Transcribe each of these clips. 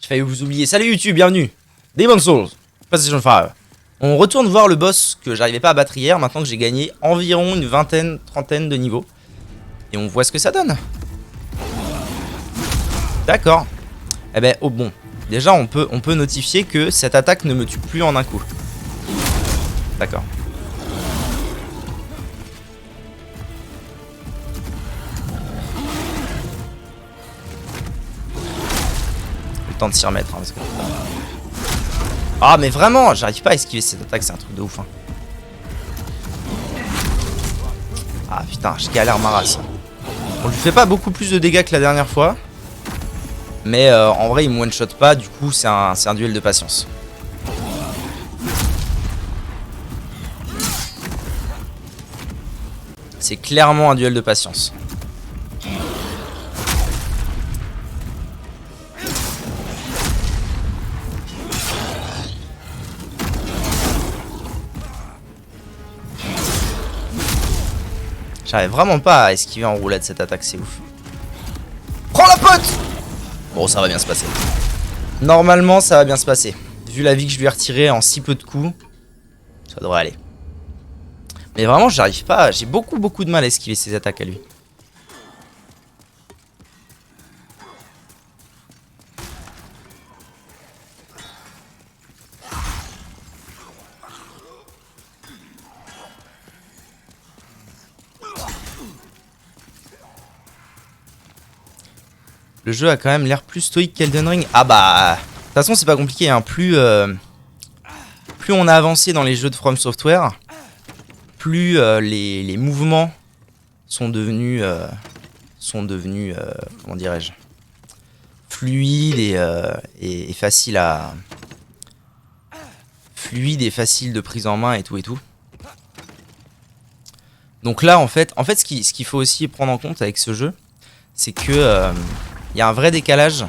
J'ai failli vous oublier. Salut YouTube, bienvenue. Demon's Souls, PlayStation 5. On retourne voir le boss que j'arrivais pas à battre hier, maintenant que j'ai gagné environ une vingtaine, trentaine de niveaux. Et on voit ce que ça donne. D'accord. Eh ben, oh bon. Déjà, on peut notifier que cette attaque ne me tue plus en un coup. D'accord. Le temps de s'y remettre, hein, parce que... Ah, mais vraiment, j'arrive pas à esquiver cette attaque, c'est un truc de ouf. Hein. Ah putain, je galère ma race. On lui fait pas beaucoup plus de dégâts que la dernière fois. Mais en vrai, il me one-shot pas, du coup, c'est un duel de patience. C'est clairement un duel de patience. J'arrive vraiment pas à esquiver en roulade cette attaque, c'est ouf. Prends la pote! Bon, ça va bien se passer. Normalement, ça va bien se passer. Vu la vie que je lui ai retirée en si peu de coups, ça devrait aller. Mais vraiment, j'arrive pas. J'ai beaucoup de mal à esquiver ses attaques à lui. Le jeu a quand même l'air plus stoïque qu'Elden Ring. Ah bah, de toute façon, c'est pas compliqué. Hein. Plus on a avancé dans les jeux de From Software, plus les mouvements sont devenus comment dirais-je, fluides et faciles à... Fluide et facile de prise en main et tout et tout. Donc là, en fait ce qu'il faut aussi prendre en compte avec ce jeu, c'est que... il y a un vrai décalage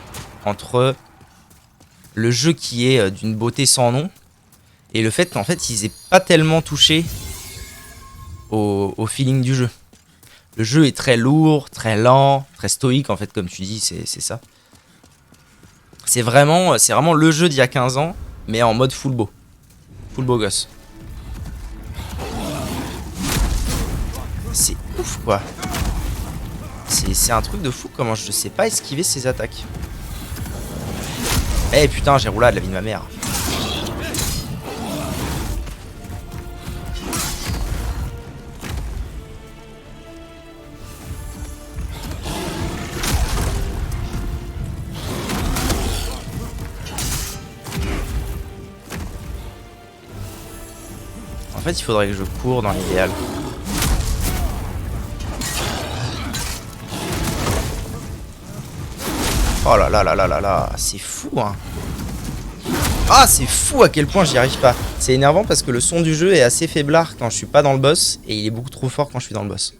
entre le jeu qui est d'une beauté sans nom et le fait qu'en fait ils aient pas tellement touché au feeling du jeu. Le jeu est très lourd, très lent, très stoïque en fait comme tu dis, c'est ça. C'est vraiment le jeu d'il y a 15 ans mais en mode full beau gosse. C'est ouf quoi. C'est un truc de fou comment je sais pas esquiver ses attaques. Eh putain, j'ai roulé de la vie de ma mère. En fait, il faudrait que je cours dans l'idéal. Oh là là là là là là, c'est fou hein. Ah, c'est fou à quel point j'y arrive pas. C'est énervant parce que le son du jeu est assez faiblard quand je suis pas dans le boss et il est beaucoup trop fort quand je suis dans le boss.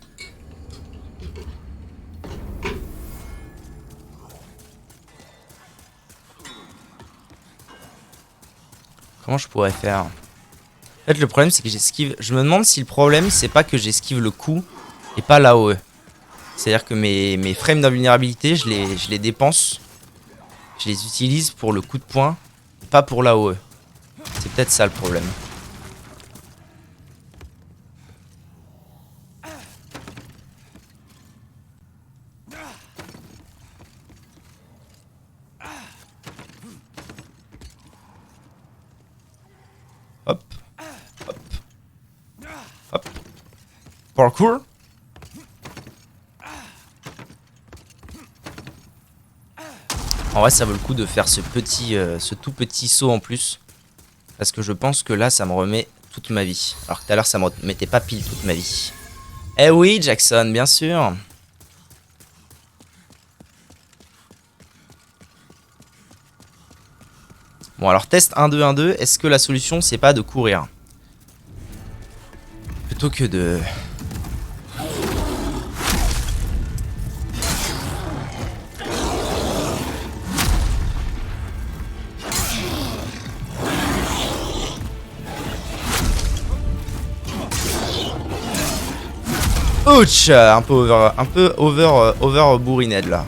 Comment je pourrais faire? En fait, le problème c'est que j'esquive. Je me demande si le problème c'est pas que j'esquive le coup et pas l'AOE. C'est-à-dire que mes frames d'invulnérabilité, je les dépense. Je les utilise pour le coup de poing, pas pour l'AOE. C'est peut-être ça le problème. Hop. Hop. Hop. Parkour. En vrai, ça vaut le coup de faire ce tout petit saut en plus. Parce que je pense que là, ça me remet toute ma vie. Alors que tout à l'heure, ça me remettait pas pile toute ma vie. Eh oui, Jackson, bien sûr. Bon, alors test 1-2-1-2. Est-ce que la solution, c'est pas de courir? Plutôt que de... Ouch, un peu over bourrinade là.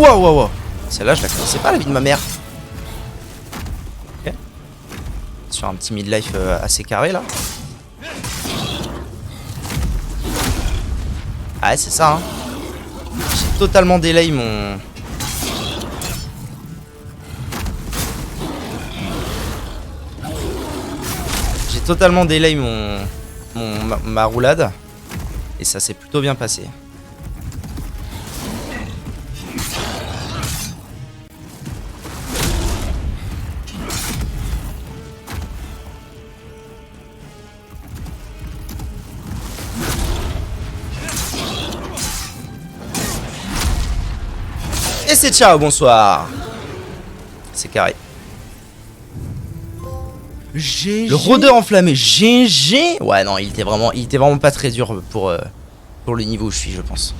Waouh, waouh, waouh. Celle-là, je la connaissais pas, la vie de ma mère. Ok. Sur un petit midlife assez carré, là. Ah, c'est ça, hein. J'ai totalement delay mon... J'ai totalement delay ma roulade. Et ça s'est plutôt bien passé. Et c'est ciao, bonsoir. C'est carré. GG. Le rôdeur enflammé, GG. Ouais, non, il était vraiment pas très dur pour le niveau où je suis, je pense.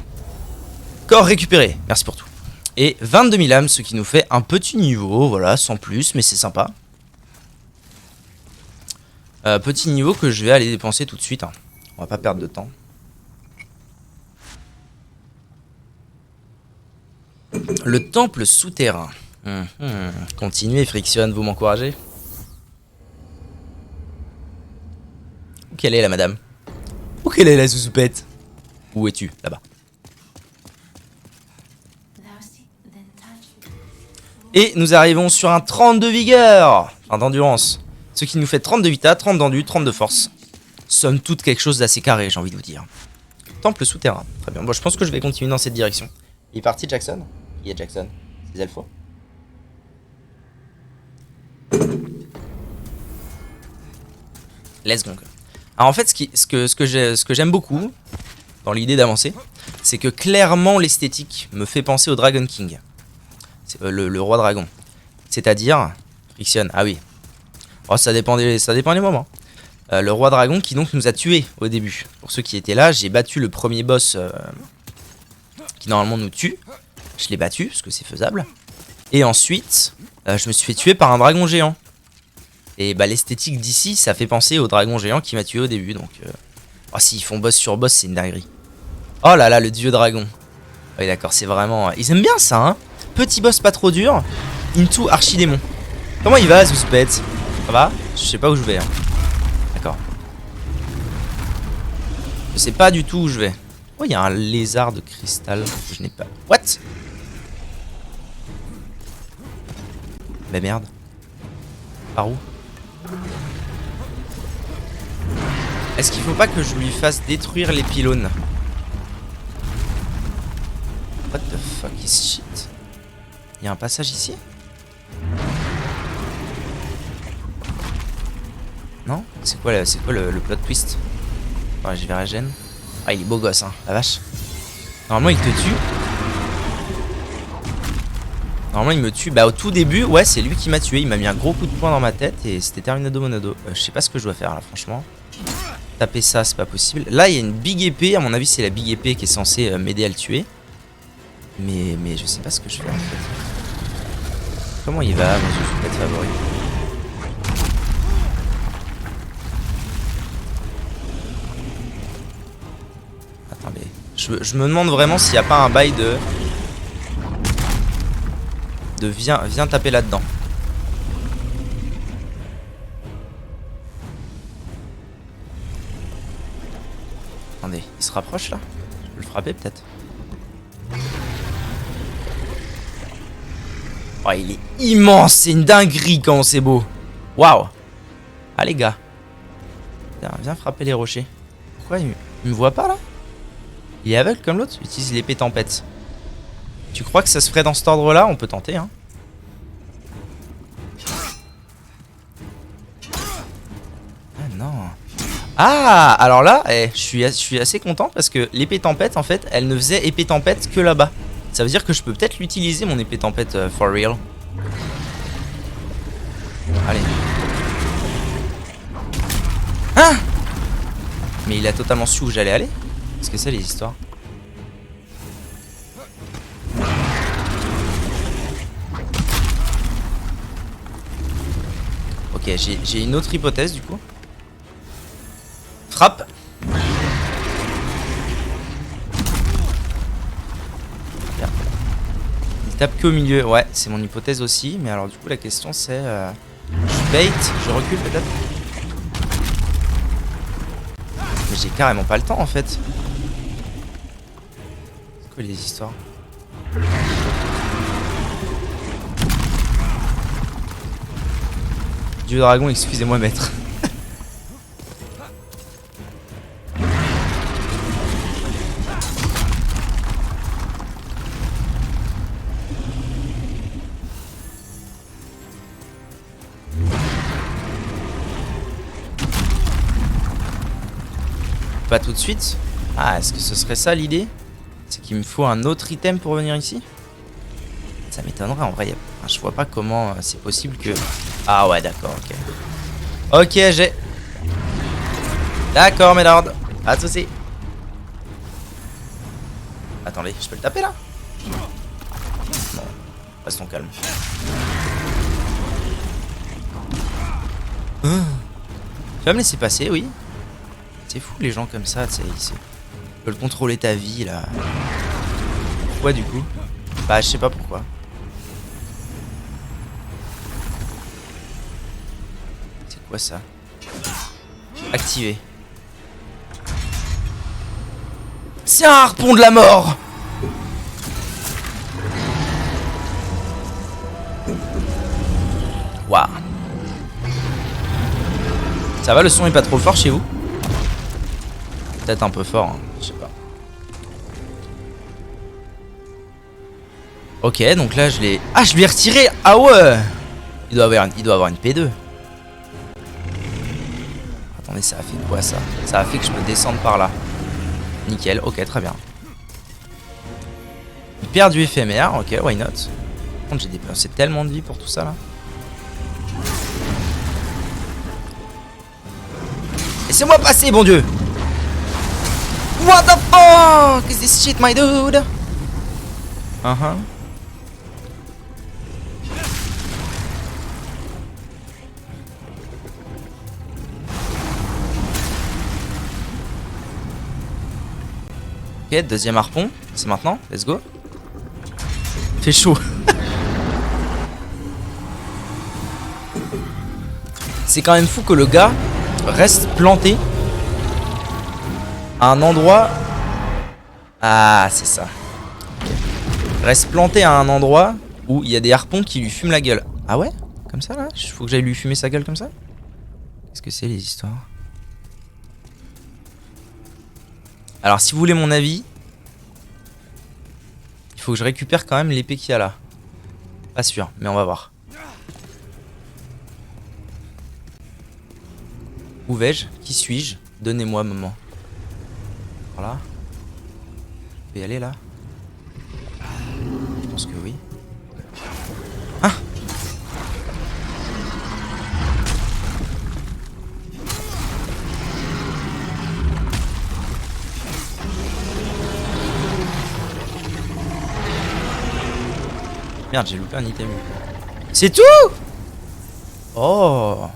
Corps récupéré, merci pour tout. Et 22 000 âmes, ce qui nous fait un petit niveau, voilà, sans plus, mais c'est sympa. Petit niveau que je vais aller dépenser tout de suite, hein. On va pas perdre de temps. Le temple souterrain. Continuez, Friction, vous m'encouragez. Où qu'elle est la madame? Où qu'elle est la zouzoupette? Où es-tu? Là-bas. Et nous arrivons sur un 30 de vigueur, enfin d'endurance. Ce qui nous fait 30 de vita, 30 d'endu, 30 de force. Somme toute quelque chose d'assez carré, j'ai envie de vous dire. Temple souterrain. Très bien. Bon, je pense que je vais continuer dans cette direction. Il est parti, Jackson? Il y a Jackson. C'est Zelfo. Let's go. Alors en fait, ce que j'aime beaucoup dans l'idée d'avancer, c'est que clairement l'esthétique me fait penser au Dragon King. Le roi dragon. C'est-à-dire... Friction, ah oui. Oh, ça dépend des moments. Le roi dragon qui donc nous a tués au début. Pour ceux qui étaient là, j'ai battu le premier boss qui normalement nous tue. Je l'ai battu, parce que c'est faisable. Et ensuite, je me suis fait tuer par un dragon géant. Et bah l'esthétique d'ici, ça fait penser au dragon géant qui m'a tué au début. Donc, oh, s'ils font boss sur boss, c'est une dinguerie. Oh là là, le dieu dragon. Oui d'accord, c'est vraiment... Ils aiment bien ça, hein. Petit boss pas trop dur. Into archidémon. Comment il va, Zouspet? Ça va? Je sais pas où je vais. Hein. D'accord. Je sais pas du tout où je vais. Oh, il y a un lézard de cristal que je n'ai pas. What? Bah merde. Par où? Est-ce qu'il faut pas que je lui fasse détruire les pylônes? What the fuck is shit? Il y a un passage ici? Non? C'est quoi le plot twist? Ouais, je vais régène. Ah, il est beau gosse, hein, la vache. Normalement, il te tue. Normalement, il me tue. Bah, au tout début, ouais, c'est lui qui m'a tué. Il m'a mis un gros coup de poing dans ma tête et c'était terminado monado. Je sais pas ce que je dois faire là, franchement. Taper ça, c'est pas possible. Là, il y a une big épée. À mon avis, c'est la big épée qui est censée m'aider à le tuer. Mais je sais pas ce que je fais en fait. Comment il va, mon Zouzoupette favori? Attendez. Je me demande vraiment s'il n'y a pas un bail de viens taper là-dedans. Attendez, il se rapproche là? Je peux le frapper peut-être? Oh, il est immense, c'est une dinguerie quand c'est beau. Waouh. Ah les gars. Viens frapper les rochers. Pourquoi il me voit pas là? Il est aveugle comme l'autre? Utilise l'épée tempête. Tu crois que ça se ferait dans cet ordre là? On peut tenter hein. Ah non. Ah alors là, je suis assez content parce que l'épée tempête en fait, elle ne faisait épée tempête que là-bas. Ça veut dire que je peux peut-être l'utiliser mon épée tempête for real. Allez. Hein? Mais il a totalement su où j'allais aller. Qu'est-ce que c'est les histoires? Ok, j'ai une autre hypothèse du coup. Frappe. tape que au milieu. Ouais, c'est mon hypothèse aussi. Mais alors du coup la question c'est... je bait, je recule peut-être. Mais j'ai carrément pas le temps en fait. C'est quoi les histoires? Dieu dragon, excusez-moi maître. Pas tout de suite. Ah, est-ce que ce serait ça l'idée? C'est qu'il me faut un autre item pour venir ici? Ça m'étonnerait en vrai. Je vois pas comment c'est possible que... Ah ouais, d'accord, ok. Ok, j'ai... D'accord, mes lords. Pas de soucis. Attendez, je peux le taper là? Non, restons calmes. Tu vas me laisser passer, oui? C'est fou les gens comme ça, tu sais, ils veulent contrôler ta vie là. Pourquoi du coup? Bah je sais pas pourquoi. C'est quoi ça? Activé. C'est un harpon de la mort! Waouh. Ça va, le son est pas trop fort chez vous? Peut-être un peu fort, hein, je sais pas. Ok, donc là je l'ai... Ah, je lui ai retiré. Ah ouais. Il doit avoir une P2. Attendez, ça a fait quoi ça? Ça a fait que je me descende par là. Nickel, ok, très bien. Il perd du éphémère, ok, why not? Par contre, j'ai dépensé tellement de vie pour tout ça là. Laissez-moi passer, bon Dieu! What the fuck is this shit, my dude? Ok, deuxième harpon, c'est maintenant, let's go. Fait chaud. C'est quand même fou que le gars reste planté à un endroit... Ah, c'est ça. Reste planté à un endroit où il y a des harpons qui lui fument la gueule. Ah ouais? Comme ça là? Faut que j'aille lui fumer sa gueule comme ça? Qu'est-ce que c'est les histoires? Alors si vous voulez mon avis, il faut que je récupère quand même l'épée qu'il y a là. Pas sûr, mais on va voir. Où vais-je? Qui suis-je? Donnez-moi un moment. Voilà. Je peux y aller là? Je pense que oui. Ah! Merde, j'ai loupé un item. C'est tout? Oh!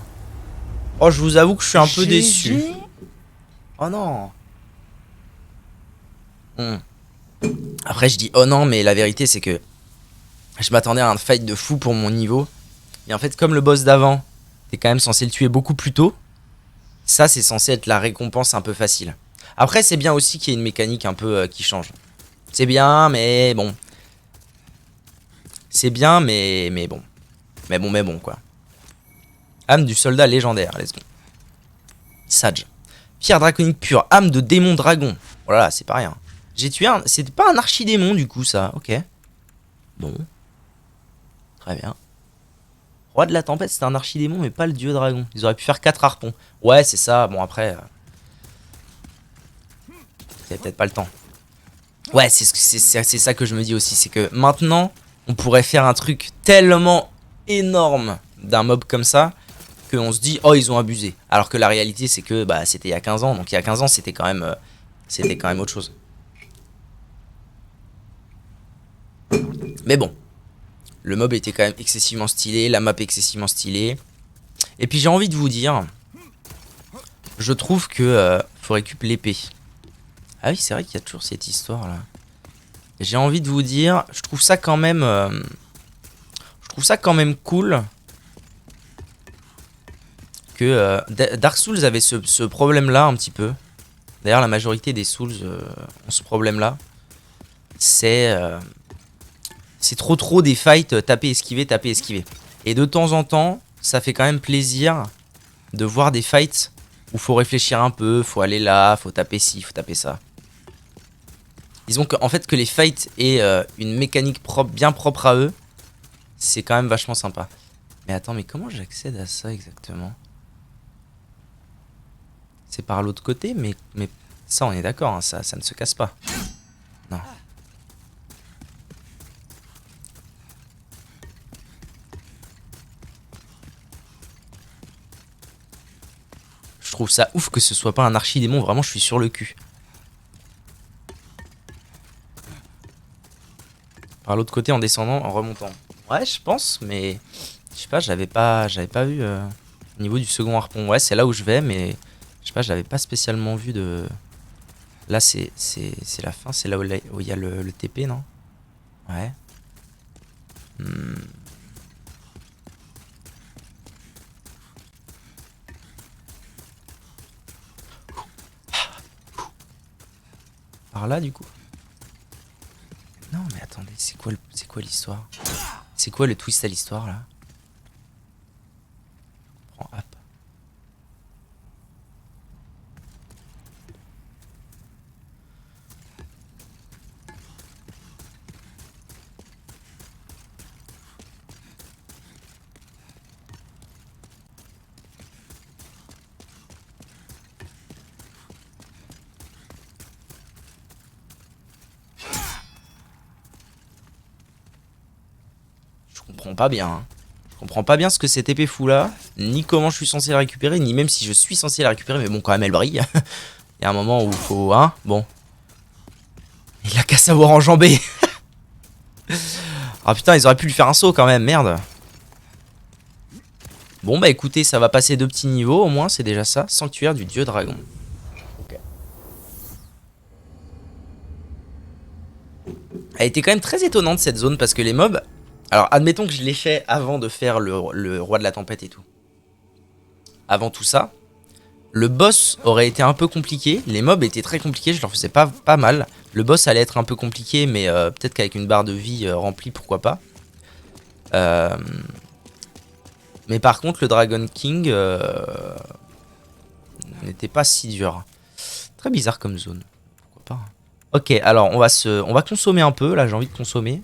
Oh, je vous avoue que je suis un peu déçu. Oh non! Après, je dis oh non, mais la vérité, c'est que je m'attendais à un fight de fou pour mon niveau. Et en fait, comme le boss d'avant, t'es quand même censé le tuer beaucoup plus tôt. Ça, c'est censé être la récompense un peu facile. Après, c'est bien aussi qu'il y ait une mécanique un peu qui change. C'est bien, mais bon. C'est bien, mais bon. Mais bon, quoi. Âme du soldat légendaire, let's go. Sage. Pierre draconique pure, âme de démon dragon. Oh là là, c'est pas rien. J'ai tué un... C'était pas un archidémon du coup ça, ok. Bon. Très bien. Roi de la tempête, c'était un archidémon mais pas le dieu dragon. Ils auraient pu faire 4 harpons. Ouais, c'est ça, bon après... C'est peut-être pas le temps. Ouais, c'est ça que je me dis aussi, c'est que maintenant, on pourrait faire un truc tellement énorme d'un mob comme ça, qu'on se dit, oh, ils ont abusé. Alors que la réalité, c'est que bah, c'était il y a 15 ans, donc il y a 15 ans, c'était quand même autre chose. Mais bon, le mob était quand même excessivement stylé, la map excessivement stylée. Et puis j'ai envie de vous dire, je trouve que faut récupérer l'épée. Ah oui, c'est vrai qu'il y a toujours cette histoire là. j'ai envie de vous dire, je trouve ça quand même cool que Dark Souls avait ce problème-là un petit peu. D'ailleurs, la majorité des Souls ont ce problème-là. C'est trop des fights taper, esquiver. Et de temps en temps, ça fait quand même plaisir de voir des fights où faut réfléchir un peu, faut aller là, faut taper ci, faut taper ça. Disons qu'en fait que les fights aient une mécanique bien propre à eux, c'est quand même vachement sympa. Mais attends, mais comment j'accède à ça exactement? C'est par l'autre côté, mais ça on est d'accord, hein, ça ne se casse pas. Non. Je trouve ça ouf que ce soit pas un archidémon, vraiment je suis sur le cul. Par l'autre côté en descendant, en remontant. Ouais, je pense, mais je sais pas, j'avais pas vu au niveau du second harpon. Ouais, c'est là où je vais, mais je sais pas, j'avais pas spécialement vu de. Là, c'est la fin, c'est là où il y a le TP, non? Ouais. Par là, du coup. Non, mais attendez, c'est quoi l'histoire? C'est quoi le twist à l'histoire, là? Prends hop. Je comprends pas bien, hein. Je comprends pas bien ce que cette épée fout là, ni comment je suis censé la récupérer, ni même si je suis censé la récupérer, mais bon, quand même, elle brille. Il y a un moment où il faut. Hein, bon. Il a qu'à savoir enjamber. Ah putain, ils auraient pu lui faire un saut quand même, merde. Bon, bah écoutez, ça va passer 2 petits niveaux, au moins, c'est déjà ça. Sanctuaire du dieu dragon. Ok. Elle était quand même très étonnante cette zone parce que les mobs. Alors, admettons que je l'ai fait avant de faire le roi de la tempête et tout. Avant tout ça. Le boss aurait été un peu compliqué. Les mobs étaient très compliqués, je leur faisais pas mal. Le boss allait être un peu compliqué, mais peut-être qu'avec une barre de vie remplie, pourquoi pas. Mais par contre, le Dragon King n'était pas si dur. Très bizarre comme zone. Pourquoi pas. Ok, alors on va consommer un peu. Là, j'ai envie de consommer.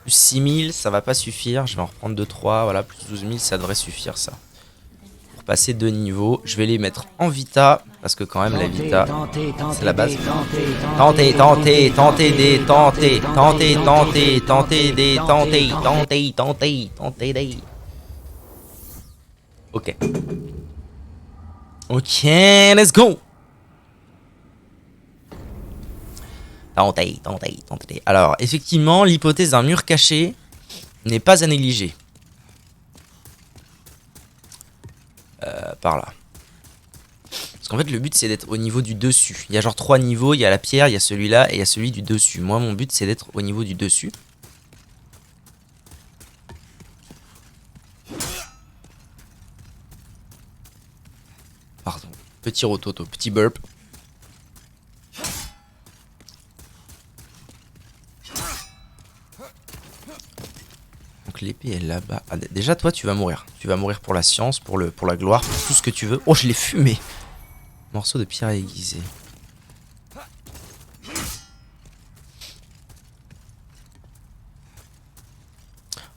Plus 6000, ça va pas suffire. Je vais en reprendre 2-3. Voilà, plus 12000, ça devrait suffire ça. Passer 2 niveaux, je vais les mettre en Vita parce que quand même la Vita c'est la base. Tentez des. Ok. Ok, let's go. Tentez. Alors effectivement, l'hypothèse d'un mur caché n'est pas à négliger. Par là. Parce qu'en fait le but c'est d'être au niveau du dessus. Il y a genre 3 niveaux, il y a la pierre, il y a celui-là et il y a celui du dessus. Moi mon but c'est d'être au niveau du dessus. Pardon. Petit rototo, petit burp. Donc l'épée est là-bas. Ah, déjà toi tu vas mourir. Tu vas mourir pour la science, pour la gloire, pour tout ce que tu veux. Oh je l'ai fumé. Morceau de pierre aiguisée.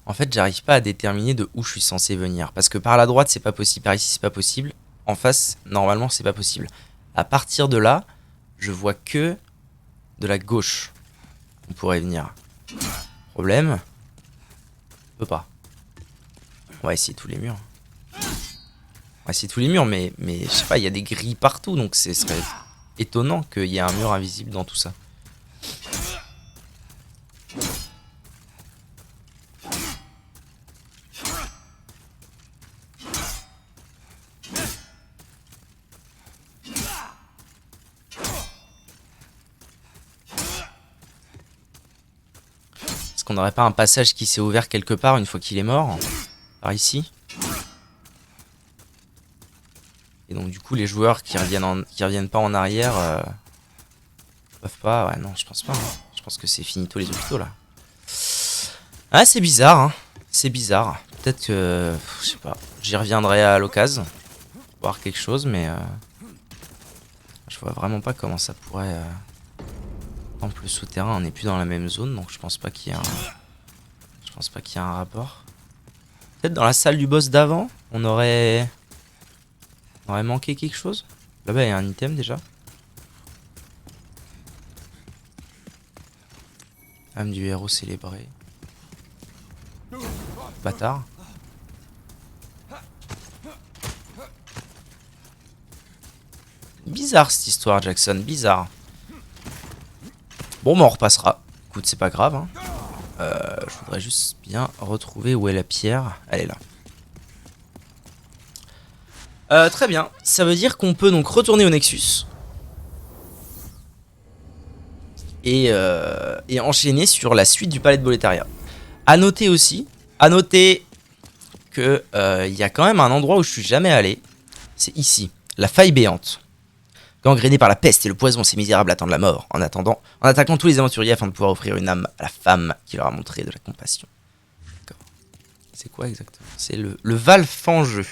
En fait j'arrive pas à déterminer de où je suis censé venir. Parce que par la droite c'est pas possible, par ici c'est pas possible. En face normalement c'est pas possible. À partir de là, je vois que de la gauche. On pourrait venir. Problème. On peut pas. On va essayer tous les murs. On va essayer tous les murs, mais je sais pas, il y a des grilles partout, donc ce serait étonnant qu'il y ait un mur invisible dans tout ça. qu'on n'aurait pas un passage qui s'est ouvert quelque part une fois qu'il est mort. Par ici. Et donc du coup les joueurs qui reviennent pas en arrière peuvent pas. Ouais non je pense pas. Hein. Je pense que c'est finito les hôpitaux là. Ah c'est bizarre hein. C'est bizarre. Peut-être que... je sais pas. J'y reviendrai à l'occasion. Voir quelque chose mais... je vois vraiment pas comment ça pourrait... Temple souterrain, on n'est plus dans la même zone, donc je pense pas qu'il y ait un... Je pense pas qu'il y ait un rapport. Peut-être dans la salle du boss d'avant, on aurait manqué quelque chose. Là-bas, il y a un item déjà. Âme du héros célébré. Bâtard. Bizarre cette histoire, Jackson, bizarre. Bon, bah on repassera. Écoute, c'est pas grave. Hein. Je voudrais juste bien retrouver où est la pierre. Elle est là. Très bien. Ça veut dire qu'on peut donc retourner au Nexus. Et enchaîner sur la suite du palais de Boletaria. A noter aussi, que y a quand même un endroit où je suis jamais allé. C'est ici, la faille béante. Gangrénés par la peste et le poison, ces misérables attendent la mort, en attaquant tous les aventuriers afin de pouvoir offrir une âme à la femme qui leur a montré de la compassion. D'accord. C'est quoi exactement? C'est le Valfangeux.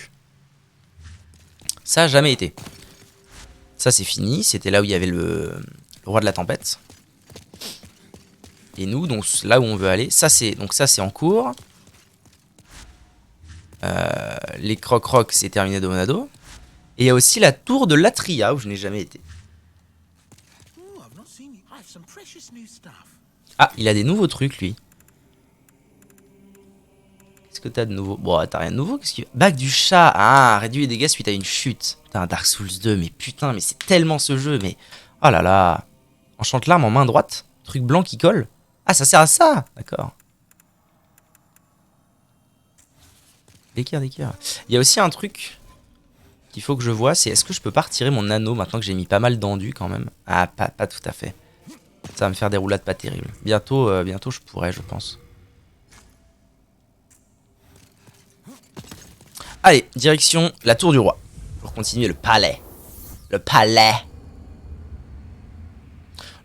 Ça a jamais été. Ça c'est fini, c'était là où il y avait le roi de la tempête. Et nous, donc là où on veut aller, ça c'est en cours. Les croc-rocs c'est terminé Domonado. Et il y a aussi la tour de l'Atria où je n'ai jamais été. Ah, il a des nouveaux trucs lui. Qu'est-ce que t'as de nouveau? Bon, t'as rien de nouveau. Qu'est-ce qu'il... Bague du chat. Ah, réduit les dégâts suite à une chute. Putain, Dark Souls 2, mais putain, mais c'est tellement ce jeu, mais... Oh là là. Enchante l'arme en main droite. Truc blanc qui colle. Ah, ça sert à ça. D'accord. D'équerre. Il y a aussi un truc... qu'il faut que je vois, c'est est-ce que je peux pas retirer mon anneau maintenant que j'ai mis pas mal d'enduit quand même. Ah, pas tout à fait. Ça va me faire des roulades pas terribles. Bientôt je pourrai, je pense. Allez, direction la tour du roi. Pour continuer le palais. Le palais.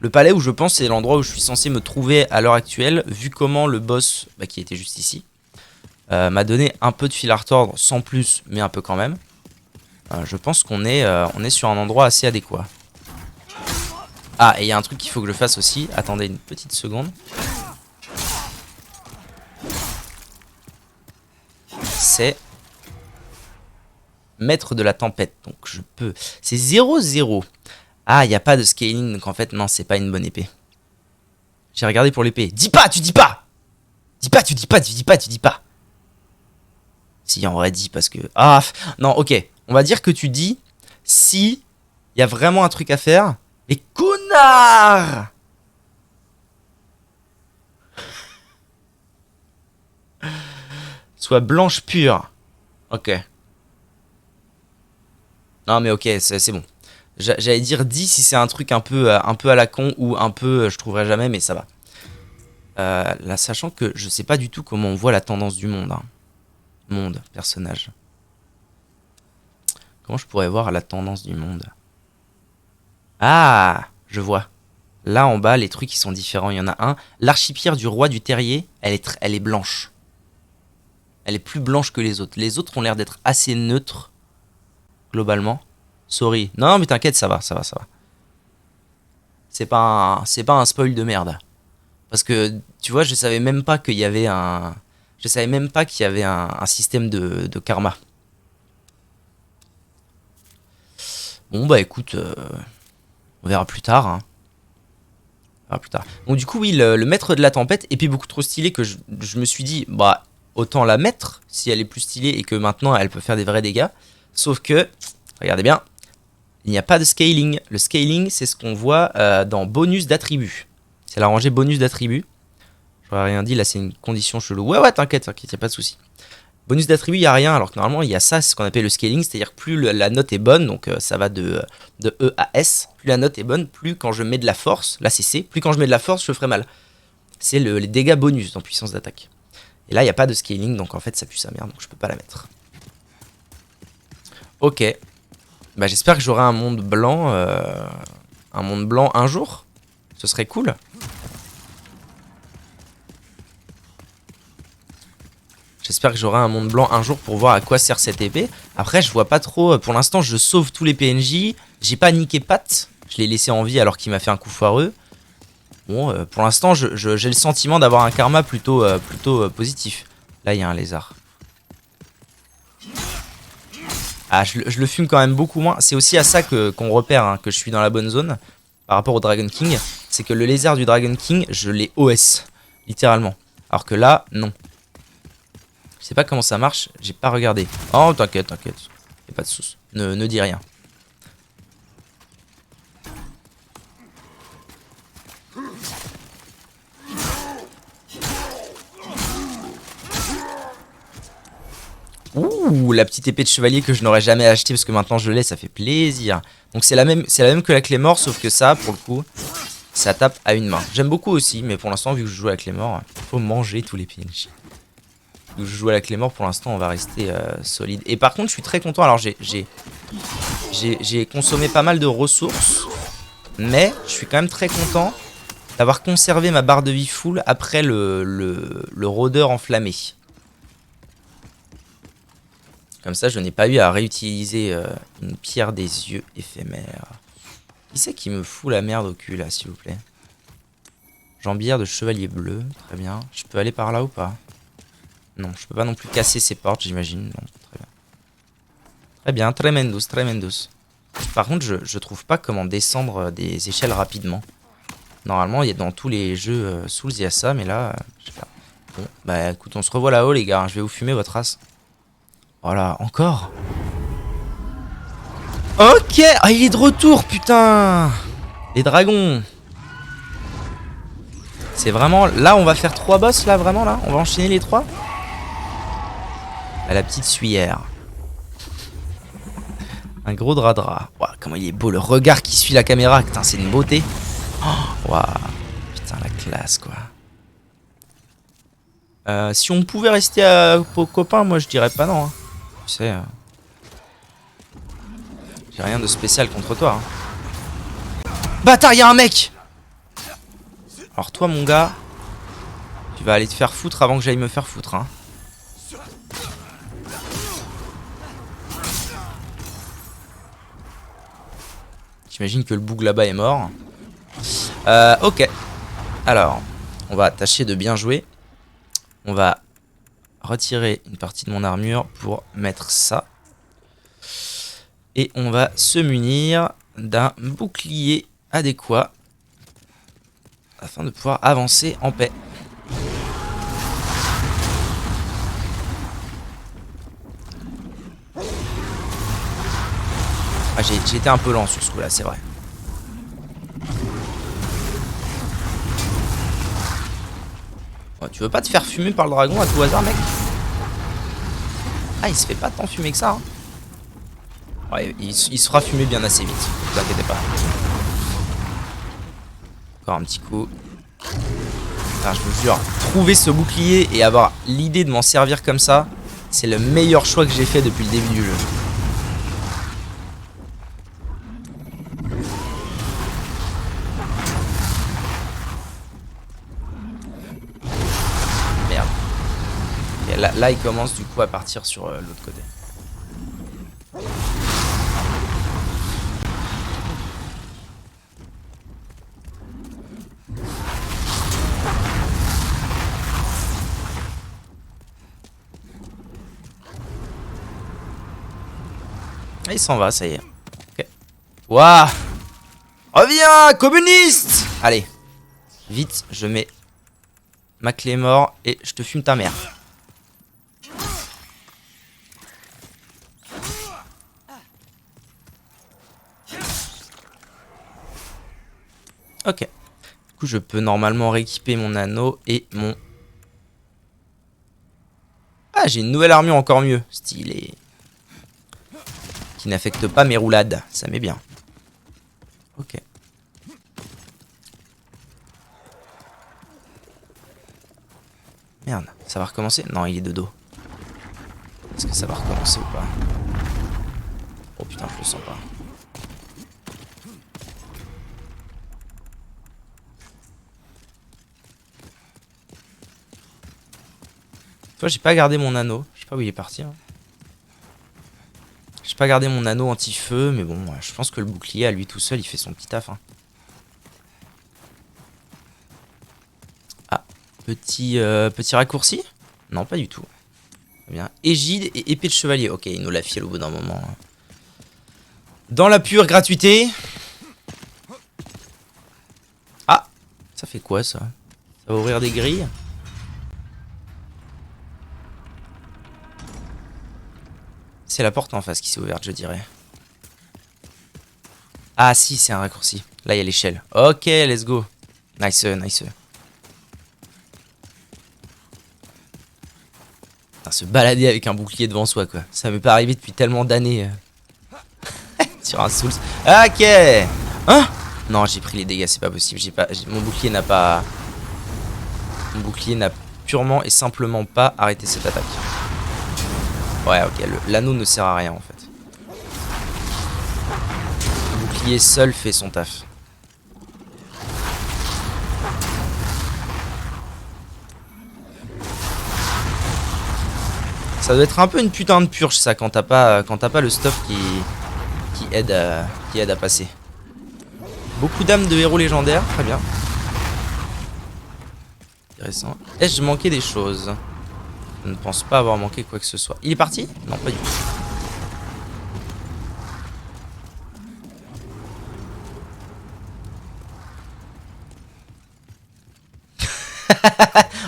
Le palais où je pense c'est l'endroit où je suis censé me trouver à l'heure actuelle, vu comment le boss, qui était juste ici, m'a donné un peu de fil à retordre, sans plus, mais un peu quand même. Je pense qu'on est sur un endroit assez adéquat. Ah, et il y a un truc qu'il faut que je fasse aussi. Attendez une petite seconde. C'est... Maître de la tempête. Donc je peux... C'est 0-0. Ah, il n'y a pas de scaling. Donc en fait, non, c'est pas une bonne épée. J'ai regardé pour l'épée. Dis pas, tu dis pas! Dis pas, tu dis pas. Si, on aurait dit parce que... Ah, non, ok. On va dire que tu dis si il y a vraiment un truc à faire. Mais connard! Soit blanche pure. Ok. Non mais ok, c'est bon. J'allais dire 10 si c'est un truc un peu à la con ou un peu je trouverai jamais, mais ça va. Là, sachant que je sais pas du tout comment on voit la tendance du monde. Hein. Monde, personnage. Comment je pourrais voir la tendance du monde? Ah, je vois. Là en bas, les trucs qui sont différents. Il y en a un. L'archipierre du roi du terrier, elle est blanche. Elle est plus blanche que les autres. Les autres ont l'air d'être assez neutres. Globalement. Sorry. Non, mais t'inquiète, ça va. C'est pas un spoil de merde. Parce que, tu vois, je savais même pas qu'il y avait un... Je savais même pas qu'il y avait un système de karma. Bon, bah écoute... on verra plus tard. Hein. On verra plus tard. Donc du coup, oui, le maître de la tempête est beaucoup trop stylé que je me suis dit... Bah, autant la mettre si elle est plus stylée et que maintenant elle peut faire des vrais dégâts. Sauf que... Regardez bien. Il n'y a pas de scaling. Le scaling, c'est ce qu'on voit dans bonus d'attributs. C'est la rangée bonus d'attributs. J'aurais rien dit, là c'est une condition chelou. Ouais, t'inquiète, y a pas de souci. Bonus d'attributs, il n'y a rien, alors que normalement il y a ça, c'est ce qu'on appelle le scaling, c'est-à-dire plus la note est bonne, donc ça va de E à S. Plus la note est bonne, plus quand je mets de la force, là c'est C, plus quand je mets de la force, je ferai mal. c'est les dégâts bonus dans puissance d'attaque. Et là, il n'y a pas de scaling, donc en fait, ça pue sa mère, donc je peux pas la mettre. Ok. Bah, j'espère que j'aurai un monde blanc un jour. Ce serait cool. J'espère que j'aurai un monde blanc un jour pour voir à quoi sert cette épée. Après, je vois pas trop. Pour l'instant, je sauve tous les PNJ. J'ai pas niqué Pat. Je l'ai laissé en vie alors qu'il m'a fait un coup foireux. Bon, pour l'instant, j'ai le sentiment d'avoir un karma plutôt positif. Là, il y a un lézard. Ah, je le fume quand même beaucoup moins. C'est aussi à ça qu'on repère hein, que je suis dans la bonne zone par rapport au Dragon King. C'est que le lézard du Dragon King, je l'ai OS, littéralement. Alors que là, non. Je sais pas comment ça marche, j'ai pas regardé. Oh, t'inquiète, t'inquiète. Y'a pas de soucis. Ne dis rien. Ouh, la petite épée de chevalier que je n'aurais jamais acheté parce que maintenant je l'ai, ça fait plaisir. Donc c'est la même que la Claymore, sauf que ça, pour le coup, ça tape à une main. J'aime beaucoup aussi, mais pour l'instant, vu que je joue à la Claymore, il faut manger tous les PNJ. Vu que je joue à la Claymore, pour l'instant, on va rester solide. Et par contre, je suis très content. Alors, j'ai consommé pas mal de ressources, mais je suis quand même très content d'avoir conservé ma barre de vie full après le rôdeur enflammé. Comme ça, je n'ai pas eu à réutiliser une pierre des yeux éphémère. Qui c'est qui me fout la merde au cul, là, s'il vous plaît? Jambière de chevalier bleu, très bien. Je peux aller par là ou pas? Non, je peux pas non plus casser ces portes, j'imagine. Non, très bien. Très bien, tremendous, tremendous. Par contre, je trouve pas comment descendre des échelles rapidement. Normalement, il y a dans tous les jeux Souls, il y a ça, mais là, je sais pas. Bon, bah écoute, on se revoit là-haut, les gars. Je vais vous fumer votre race. Voilà, encore. Ok, ah, il est de retour, putain. Les dragons. C'est vraiment... Là, on va faire 3 boss, là, vraiment, là. On va enchaîner les 3. À la petite suyeire. Un gros drap. Ouah, comment il est beau, le regard qui suit la caméra. Putain, c'est une beauté. Oh, ouah. Putain, la classe, quoi. Si on pouvait rester copains, moi, je dirais pas non. Hein. Tu sais... J'ai rien de spécial contre toi. Hein. Bâtard, y'a un mec! Alors toi, mon gars, tu vas aller te faire foutre avant que j'aille me faire foutre. Hein. J'imagine que le boug là-bas est mort. Ok. Alors, on va tâcher de bien jouer. On va retirer une partie de mon armure pour mettre ça. Et on va se munir d'un bouclier adéquat afin de pouvoir avancer en paix. Ah, j'ai été un peu lent sur ce coup-là, c'est vrai. Oh, tu veux pas te faire fumer par le dragon à tout hasard, mec? Ah, il se fait pas tant fumer que ça. Hein. Ouais, il se fera fumer bien assez vite, ne vous inquiétez pas. Encore un petit coup. Ah, je vous jure, trouver ce bouclier et avoir l'idée de m'en servir comme ça, c'est le meilleur choix que j'ai fait depuis le début du jeu. Merde. Et là, il commence du coup à partir sur l'autre côté. Il s'en va, ça y est. Ok. Waouh! Reviens, communiste! Allez. Vite, je mets ma clé mort et je te fume ta mère. Ok. Du coup, je peux normalement rééquiper mon anneau et mon... Ah, j'ai une nouvelle armure encore mieux. Stylé. Qui n'affecte pas mes roulades. Ça m'est bien. Ok. Merde, ça va recommencer? Non, il est de dos. Est-ce que ça va recommencer ou pas? Oh putain, je le sens pas. Toi, j'ai pas gardé mon anneau. Je sais pas où il est parti. Hein. J'ai pas gardé mon anneau anti-feu, mais bon, je pense que le bouclier, à lui tout seul, il fait son petit taf. Hein. Ah, petit raccourci? Non, pas du tout. Très bien. Égide et épée de chevalier. Ok, il nous l'a filé au bout d'un moment. Dans la pure gratuité. Ah, ça fait quoi ça? Ça va ouvrir des grilles? C'est la porte en face qui s'est ouverte, je dirais. Ah si, c'est un raccourci. Là, il y a l'échelle. Ok, let's go. Nice, nice. Putain, se balader avec un bouclier devant soi, quoi. Ça m'est pas arrivé depuis tellement d'années. Sur un Souls. Ok. Hein? Non, j'ai pris les dégâts, c'est pas possible. Mon bouclier n'a pas... Mon bouclier n'a purement et simplement pas arrêté cette attaque. Ouais, ok, l'anneau ne sert à rien, en fait. Le bouclier seul fait son taf. Ça doit être un peu une putain de purge, ça, quand t'as pas le stuff qui aide à passer. Beaucoup d'âmes de héros légendaires, très bien. Intéressant. Est-ce que je manquais des choses? Je ne pense pas avoir manqué quoi que ce soit. Il est parti? Non, pas du tout.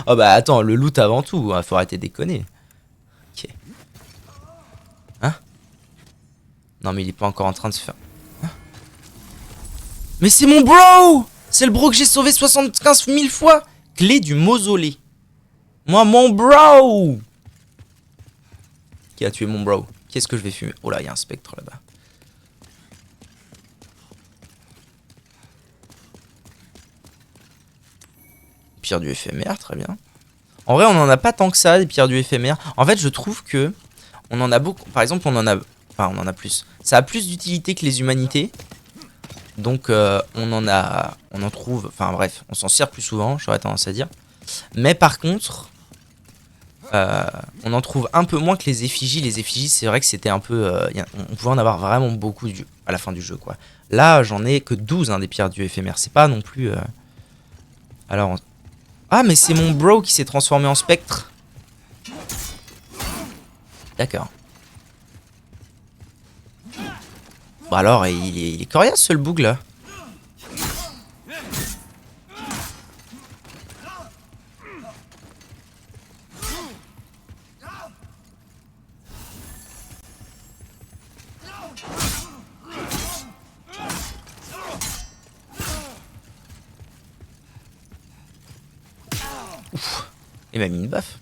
Oh bah attends, le loot avant tout, hein, faut arrêter de déconner. Ok. Hein? Non mais il est pas encore en train de se faire... Hein? Mais c'est mon bro! C'est le bro que j'ai sauvé 75 000 fois! Clé du mausolée. Moi, mon bro! Qui a tué mon bro? Qu'est-ce que je vais fumer? Oh là, il y a un spectre là-bas. Pierre du éphémère, très bien. En vrai, on en a pas tant que ça, des pierres du éphémère. En fait, je trouve que on en a beaucoup. Par exemple, on en a... Enfin, on en a plus. Ça a plus d'utilité que les humanités. Donc, on en trouve... Enfin, bref, on s'en sert plus souvent, j'aurais tendance à dire. Mais par contre... on en trouve un peu moins que les effigies. Les effigies, c'est vrai que c'était un peu... on pouvait en avoir vraiment beaucoup à la fin du jeu, quoi. Là, j'en ai que 12, hein, des pierres du éphémère. C'est pas non plus... Alors... Ah, mais c'est mon bro qui s'est transformé en spectre. D'accord. Bon alors, il est coriace, ce le boug, là. Ouf. Il m'a mis une baffe.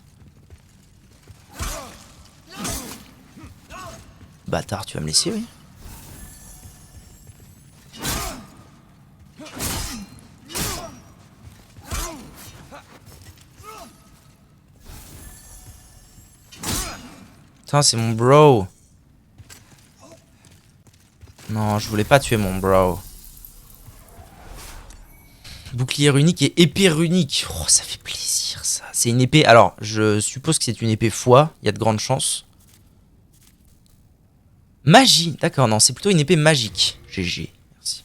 Bâtard, tu vas me laisser, oui. Putain, c'est mon bro. Non, je voulais pas tuer mon bro. Bouclier runique et épée runique. Oh, ça fait plaisir, ça. C'est une épée... Alors, je suppose que c'est une épée foi. Il y a de grandes chances. Magie. D'accord, non, c'est plutôt une épée magique. GG. Merci.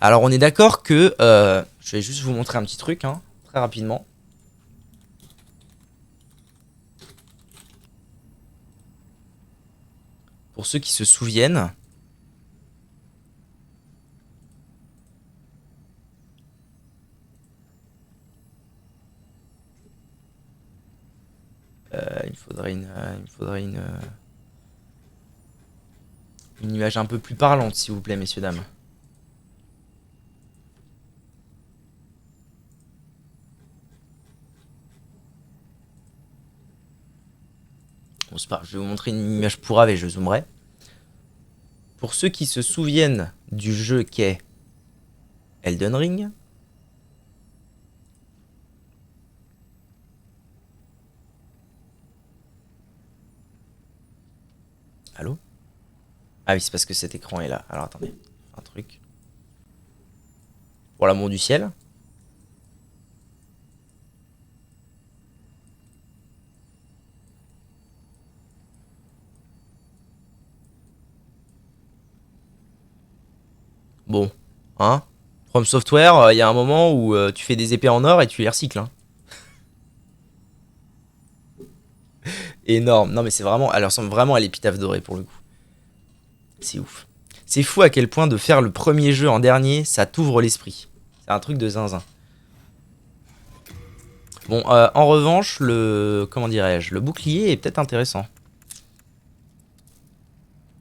Alors, on est d'accord que... je vais juste vous montrer un petit truc, hein, très rapidement. Pour ceux qui se souviennent... il me faudrait une image un peu plus parlante, s'il vous plaît, messieurs, dames. Bon, c'est pas grave, je vais vous montrer une image pourrave et je zoomerai. Pour ceux qui se souviennent du jeu qu'est Elden Ring, Allô? Ah oui, c'est parce que cet écran est là. Alors attendez, un truc. Pour l'amour du ciel. Bon, hein? From Software, il y a un moment où tu fais des épées en or et tu les recycles. Hein. Énorme. Non mais c'est vraiment, elle ressemble vraiment à l'épitaphe dorée pour le coup. C'est ouf. C'est fou à quel point de faire le premier jeu en dernier, ça t'ouvre l'esprit. C'est un truc de zinzin. Bon, en revanche, le... Comment dirais-je? Le bouclier est peut-être intéressant.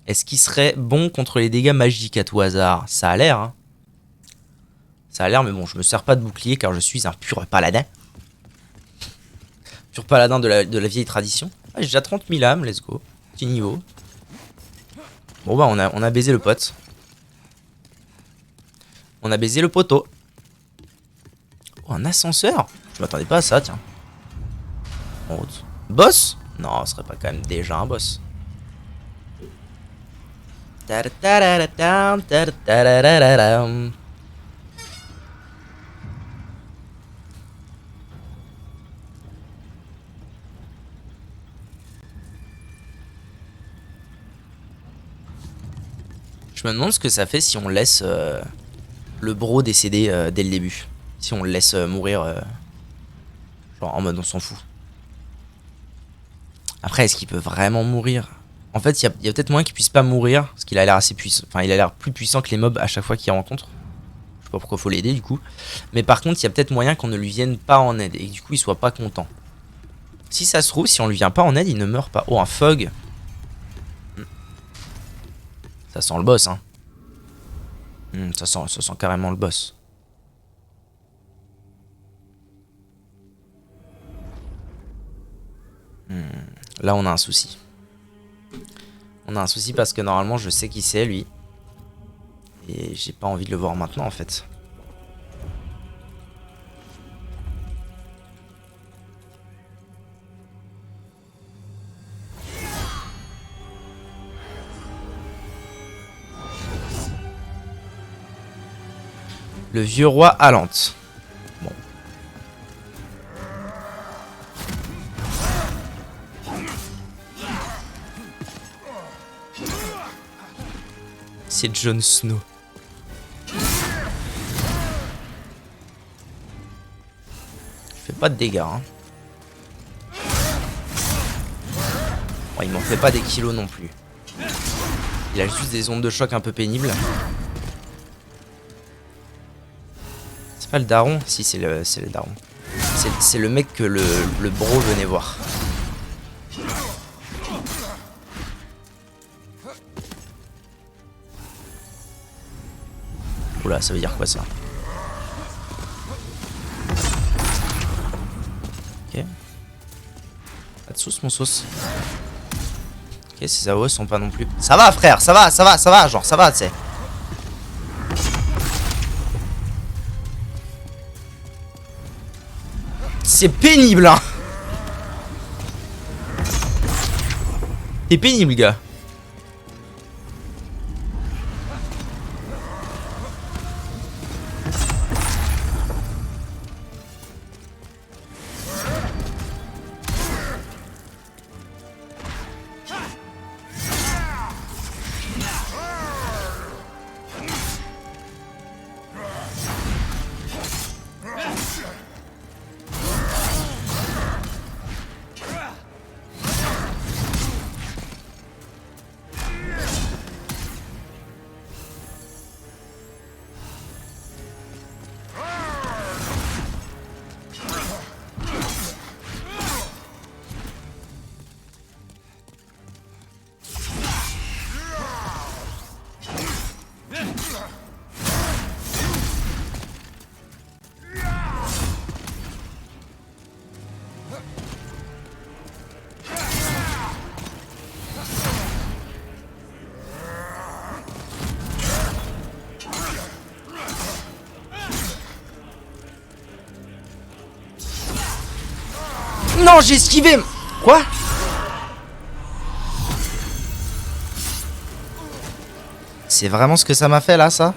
Est-ce qu'il serait bon contre les dégâts magiques à tout hasard? Ça a l'air, hein. Ça a l'air, mais bon, je me sers pas de bouclier car je suis un pur paladin. Pur paladin de la vieille tradition. Ah, j'ai déjà 30 000 âmes, let's go. Petit niveau. Bon bah, on a baisé le pote. On a baisé le poteau. Oh, un ascenseur? Je m'attendais pas à ça, tiens. En route. Boss? Non, ce serait pas quand même déjà un boss. Je me demande ce que ça fait si on laisse le bro décéder dès le début. Si on le laisse mourir, genre en mode on s'en fout. Après, est-ce qu'il peut vraiment mourir? En fait, il y a peut-être moyen qu'il puisse pas mourir, parce qu'il a l'air assez puissant. Enfin, il a l'air plus puissant que les mobs à chaque fois qu'il rencontre. Je sais pas pourquoi faut l'aider du coup. Mais par contre, il y a peut-être moyen qu'on ne lui vienne pas en aide et que du coup il soit pas content. Si ça se trouve, si on lui vient pas en aide, il ne meurt pas. Oh, un fog. Ça sent le boss, hein. Ça sent carrément le boss. Là, on a un souci. On a un souci parce que normalement, je sais qui c'est, lui. Et j'ai pas envie de le voir maintenant, en fait. Le vieux roi Alante. Bon. C'est Jon Snow. Il fait pas de dégâts, hein. Bon, il m'en fait pas des kilos non plus. Il a juste des ondes de choc un peu pénibles. C'est pas le daron? Si, c'est le daron. C'est le mec que le bro venait voir. Oula, ça veut dire quoi ça? Ok. Pas de sauce, mon sauce. Ok, ces AOE sont pas non plus. Ça va, frère, ça va, genre, ça va, tu sais. C'est pénible, hein. C'est pénible, gars. Non, j'ai esquivé. Quoi? C'est vraiment ce que ça m'a fait là, ça?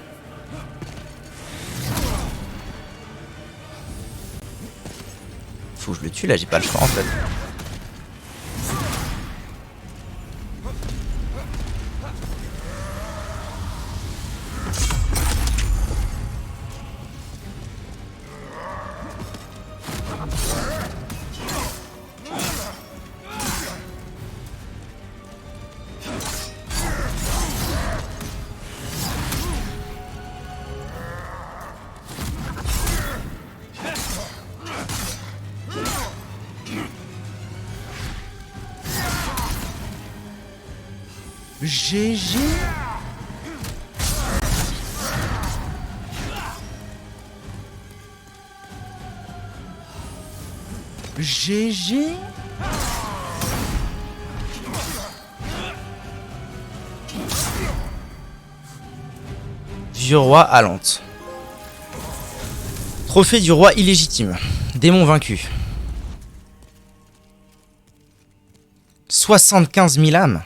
Faut que je le tue là, j'ai pas le choix en fait. GG. GG. Vieux roi à Lente. Trophée du roi illégitime. Démon vaincu. 75 000 âmes.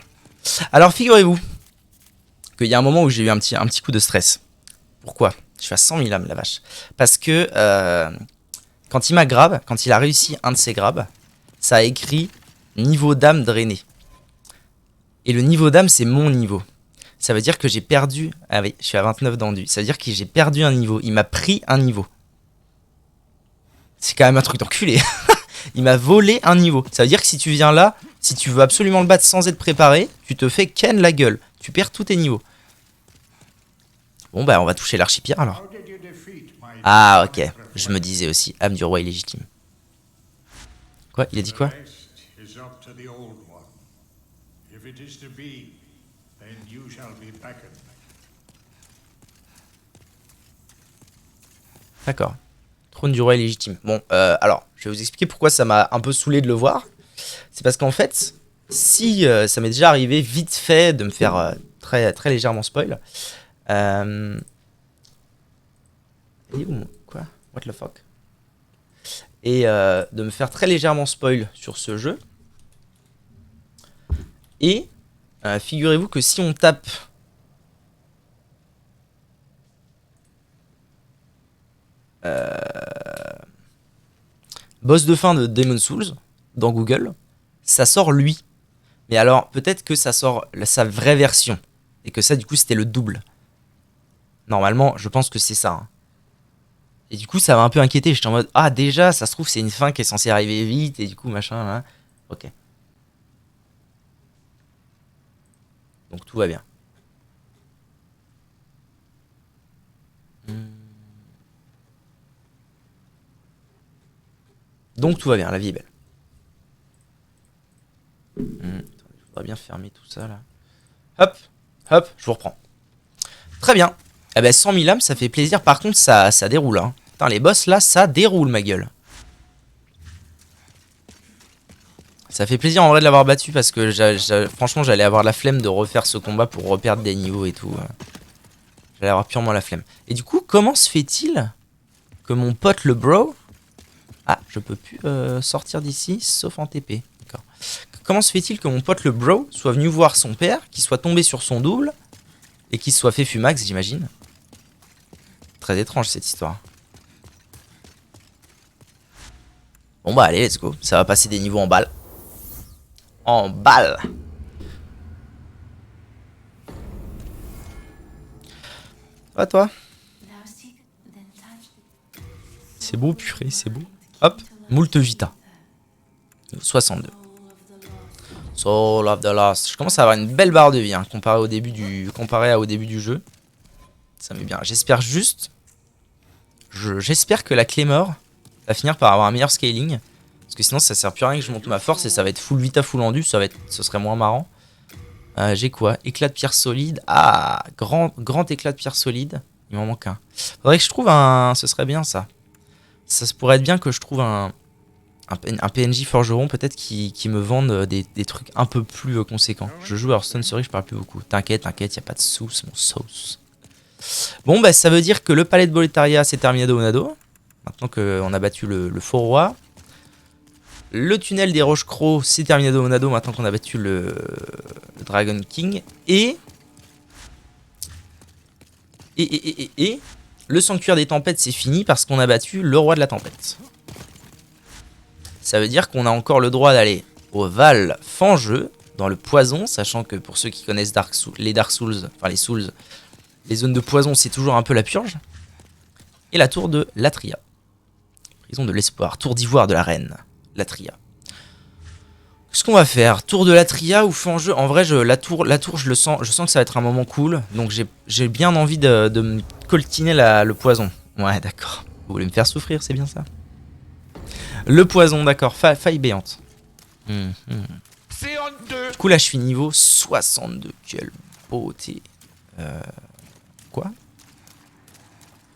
Alors figurez-vous qu'il y a un moment où j'ai eu un petit coup de stress. Pourquoi? Je suis à 100 000 âmes la vache. Parce que quand il m'a grab, quand il a réussi un de ses grabs, ça a écrit niveau d'âme drainé. Et le niveau d'âme c'est mon niveau. Ça veut dire que j'ai perdu... Ah oui, je suis à 29 d'enduit. Ça veut dire que j'ai perdu un niveau. Il m'a pris un niveau. C'est quand même un truc d'enculé. Il m'a volé un niveau. Ça veut dire que si tu viens là, si tu veux absolument le battre sans être préparé, tu te fais ken la gueule. Tu perds tous tes niveaux. Bon bah on va toucher l'archipire alors. Ah ok, je me disais aussi, âme du roi illégitime. Quoi? Il a dit quoi? D'accord. Trône du roi illégitime. Bon, alors, je vais vous expliquer pourquoi ça m'a un peu saoulé de le voir. C'est parce qu'en fait, si ça m'est déjà arrivé vite fait de me faire très légèrement spoil. Quoi? What the fuck? Et de me faire très légèrement spoil sur ce jeu. Et figurez-vous que si on tape... boss de fin de Demon's Souls dans Google, ça sort lui. Mais alors peut-être que ça sort sa vraie version et que ça du coup c'était le double. Normalement je pense que c'est ça. Hein. Et du coup ça m'a un peu inquiété. J'étais en mode ah déjà ça se trouve c'est une fin qui est censée arriver vite et du coup machin. Hein. Ok. Donc tout va bien. Donc tout va bien, la vie est belle. Attendez, je voudrais bien fermer tout ça là. Hop, hop, je vous reprends. Très bien. Eh ben 100 000 âmes, ça fait plaisir. Par contre, ça déroule. Hein. Putain, les boss là, ça déroule ma gueule. Ça fait plaisir en vrai de l'avoir battu parce que franchement, j'allais avoir la flemme de refaire ce combat pour reperdre des niveaux et tout. J'allais avoir purement la flemme. Et du coup, comment se fait-il que mon pote le bro... Ah, je peux plus sortir d'ici, sauf en TP. D'accord. Comment se fait-il que mon pote le bro soit venu voir son père, qu'il soit tombé sur son double, et qu'il soit fait fumax, j'imagine. Très étrange cette histoire. Bon bah allez, let's go. Ça va passer des niveaux en balle. En balle. Ça va toi? C'est beau, purée, c'est beau. Hop, moult vita. 62. Soul of the Lost. Je commence à avoir une belle barre de vie hein, comparé au début du jeu. Ça me met bien. J'espère juste... J'espère que la Claymore va finir par avoir un meilleur scaling. Parce que sinon ça sert plus à rien que je monte ma force et ça va être full vita, full endu. Ce serait moins marrant. J'ai quoi? Éclat de pierre solide. Ah, grand éclat de pierre solide. Il m'en manque un. Faudrait que je trouve un... Ce serait bien ça. Ça pourrait être bien que je trouve un PNJ forgeron peut-être qui me vende des trucs un peu plus conséquents. Je joue à Hearthstone, c'est vrai que je parle plus beaucoup. T'inquiète, y a pas de sauce, mon sauce. Bon bah ça veut dire que le palais de Boletaria c'est terminé Onado. Maintenant qu'on a battu le faux roi. Le tunnel des Roches Crocs c'est terminé Onado maintenant qu'on a battu le Dragon King. Et Et le sanctuaire des tempêtes, c'est fini parce qu'on a battu le roi de la tempête. Ça veut dire qu'on a encore le droit d'aller au Val Fangeux, dans le poison, sachant que pour ceux qui connaissent les Dark Souls, enfin les Souls, les zones de poison, c'est toujours un peu la purge. Et la tour de Latria. Prison de l'espoir, tour d'ivoire de la reine, Latria. Ce qu'on va faire, tour de Latria ou Fangeux. En vrai, la tour, je sens que ça va être un moment cool. Donc j'ai bien envie de me coltiner le poison. Ouais, d'accord. Vous voulez me faire souffrir, c'est bien ça. Le poison, d'accord. Faille béante. Du coup, là, je suis niveau 62. Quelle beauté. Quoi?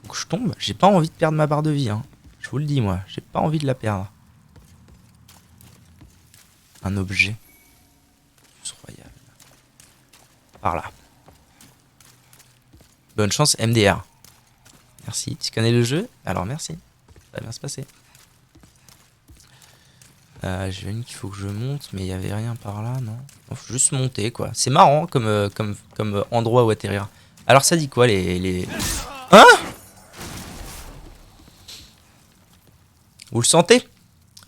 Donc, je tombe. J'ai pas envie de perdre ma barre de vie. Hein. Je vous le dis, moi. J'ai pas envie de la perdre. Un objet. Royal. Par là. Bonne chance, MDR. Merci. Tu connais le jeu? Alors, merci. Ça va bien se passer. J'ai une qu'il faut que je monte, mais il n'y avait rien par là, non? Il faut juste monter, quoi. C'est marrant comme endroit où atterrir. Alors, ça dit quoi, les... Hein? Vous le sentez?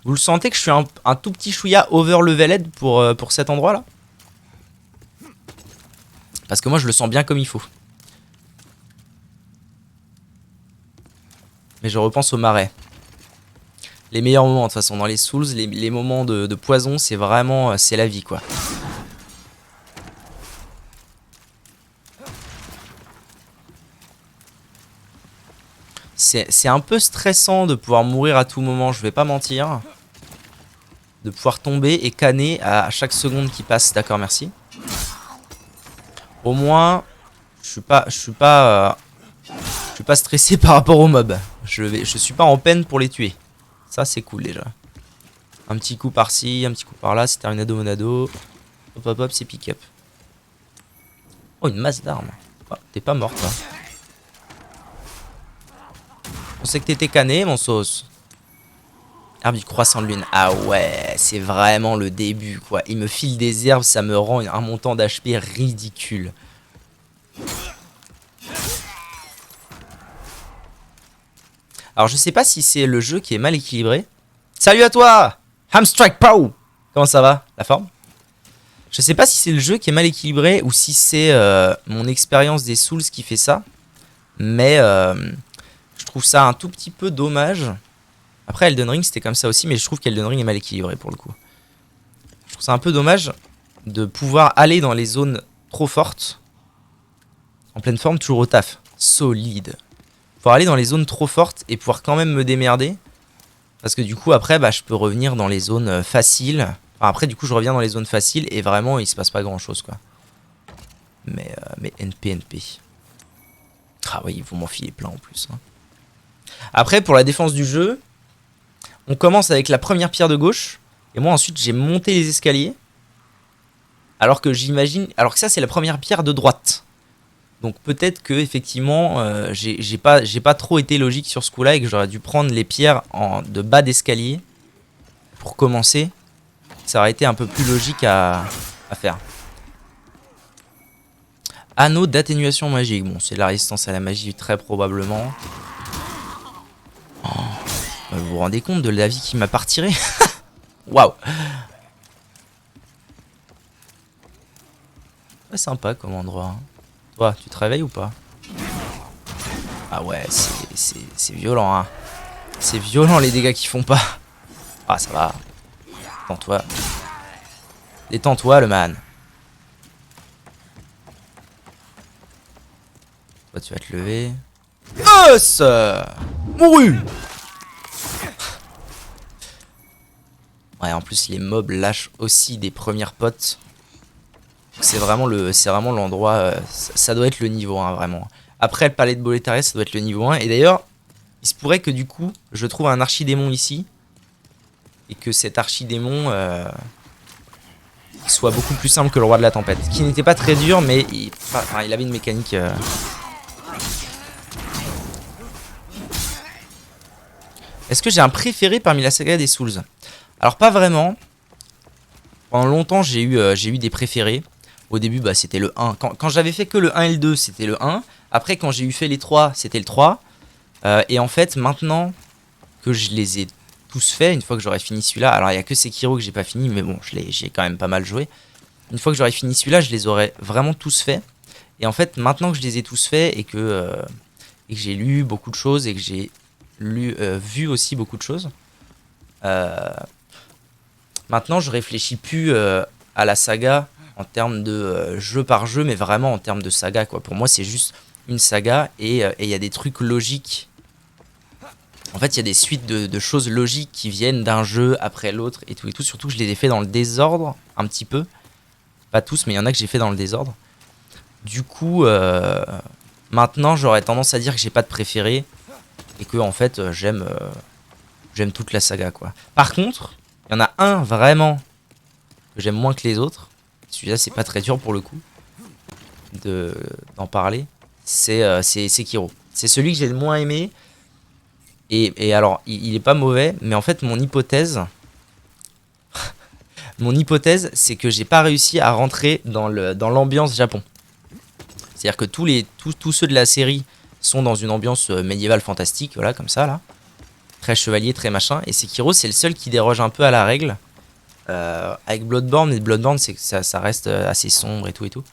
Vous le sentez que je suis un tout petit chouïa over-leveled pour cet endroit-là? Parce que moi, je le sens bien comme il faut. Mais je repense au marais. Les meilleurs moments, de toute façon, dans les Souls, les moments de poison, c'est vraiment... c'est la vie, quoi. C'est un peu stressant de pouvoir mourir à tout moment, je vais pas mentir. De pouvoir tomber et canner à chaque seconde qui passe. D'accord, merci. Au moins, je suis pas stressé par rapport aux mobs. Je suis pas en peine pour les tuer. Ça, c'est cool déjà. Un petit coup par-ci, un petit coup par-là, c'est terminado monado. Hop hop hop, c'est pick-up. Oh, une masse d'armes. Oh, t'es pas morte, hein. On sait que t'étais canné, mon sauce. Herbe du croissant de lune. Ah ouais, c'est vraiment le début, quoi. Il me file des herbes, ça me rend un montant d'HP ridicule. Alors, je sais pas si c'est le jeu qui est mal équilibré. Salut à toi, Hamstrike Pow. Comment ça va, la forme? Je sais pas si c'est le jeu qui est mal équilibré ou si c'est mon expérience des Souls qui fait ça. Mais je trouve ça un tout petit peu dommage. Après, Elden Ring, c'était comme ça aussi, mais je trouve qu'Elden Ring est mal équilibré pour le coup. Je trouve ça un peu dommage de pouvoir aller dans les zones trop fortes. En pleine forme, toujours au taf. Solide. Pouvoir aller dans les zones trop fortes et pouvoir quand même me démerder. Parce que du coup, après, bah, je peux revenir dans les zones faciles. Enfin, après, du coup, je reviens dans les zones faciles et vraiment, il se passe pas grand-chose, quoi. Mais NP. Ah oui, ils vont m'enfiler plein en plus. Hein. Après, pour la défense du jeu, on commence avec la première pierre de gauche. Et moi, ensuite, j'ai monté les escaliers. Alors que j'imagine... Alors que ça, c'est la première pierre de droite. Donc peut-être que effectivement, j'ai pas trop été logique sur ce coup-là et que j'aurais dû prendre les pierres de bas d'escalier pour commencer. Ça aurait été un peu plus logique à faire. Anneau d'atténuation magique. Bon, c'est la résistance à la magie très probablement. Oh, vous vous rendez compte de la vie qui m'a pas retiré? Waouh. Ouais, sympa comme endroit. Hein. Toi, tu te réveilles ou pas? Ah ouais, c'est violent, hein. C'est violent les dégâts qu'ils font pas. Ah, ça va. Détends-toi. Détends-toi, le man. Toi, tu vas te lever. Os! Mouru! Ouais, en plus, les mobs lâchent aussi des premières potes. C'est vraiment l'endroit, ça doit être le niveau 1 vraiment. Après le palais de Boletaria, ça doit être le niveau 1. Et d'ailleurs, il se pourrait que du coup, je trouve un archidémon ici. Et que cet archidémon soit beaucoup plus simple que le roi de la tempête. Qui n'était pas très dur, mais il avait une mécanique... Est-ce que j'ai un préféré parmi la saga des Souls? Alors pas vraiment. Pendant longtemps, j'ai eu des préférés. Au début, bah, c'était le 1. Quand j'avais fait que le 1 et le 2, c'était le 1. Après, quand j'ai eu fait les 3, c'était le 3. Et en fait, maintenant que je les ai tous faits, une fois que j'aurai fini celui-là, alors il n'y a que Sekiro que j'ai pas fini, mais bon, j'ai quand même pas mal joué. Une fois que j'aurai fini celui-là, je les aurai vraiment tous faits. Et en fait, maintenant que je les ai tous faits et que j'ai lu beaucoup de choses et que j'ai vu aussi beaucoup de choses, maintenant je réfléchis plus à la saga en termes de jeu par jeu, mais vraiment en termes de saga, quoi. Pour moi, c'est juste une saga et il y a des trucs logiques. En fait, il y a des suites de choses logiques qui viennent d'un jeu après l'autre et tout et tout. Surtout que je les ai fait dans le désordre, un petit peu. Pas tous, mais il y en a que j'ai fait dans le désordre. Du coup, maintenant, j'aurais tendance à dire que j'ai pas de préféré et que en fait, j'aime toute la saga, quoi. Par contre, il y en a un vraiment que j'aime moins que les autres. Celui-là, c'est pas très dur pour le coup d'en parler. C'est Sekiro. C'est celui que j'ai le moins aimé. Et alors, il est pas mauvais, mais en fait, mon hypothèse, c'est que j'ai pas réussi à rentrer dans l'ambiance Japon. C'est-à-dire que tous ceux de la série sont dans une ambiance médiévale fantastique, voilà, comme ça, là. Très chevalier, très machin. Et Sekiro, c'est le seul qui déroge un peu à la règle. Avec Bloodborne, et Bloodborne, c'est que ça reste assez sombre et tout et tout.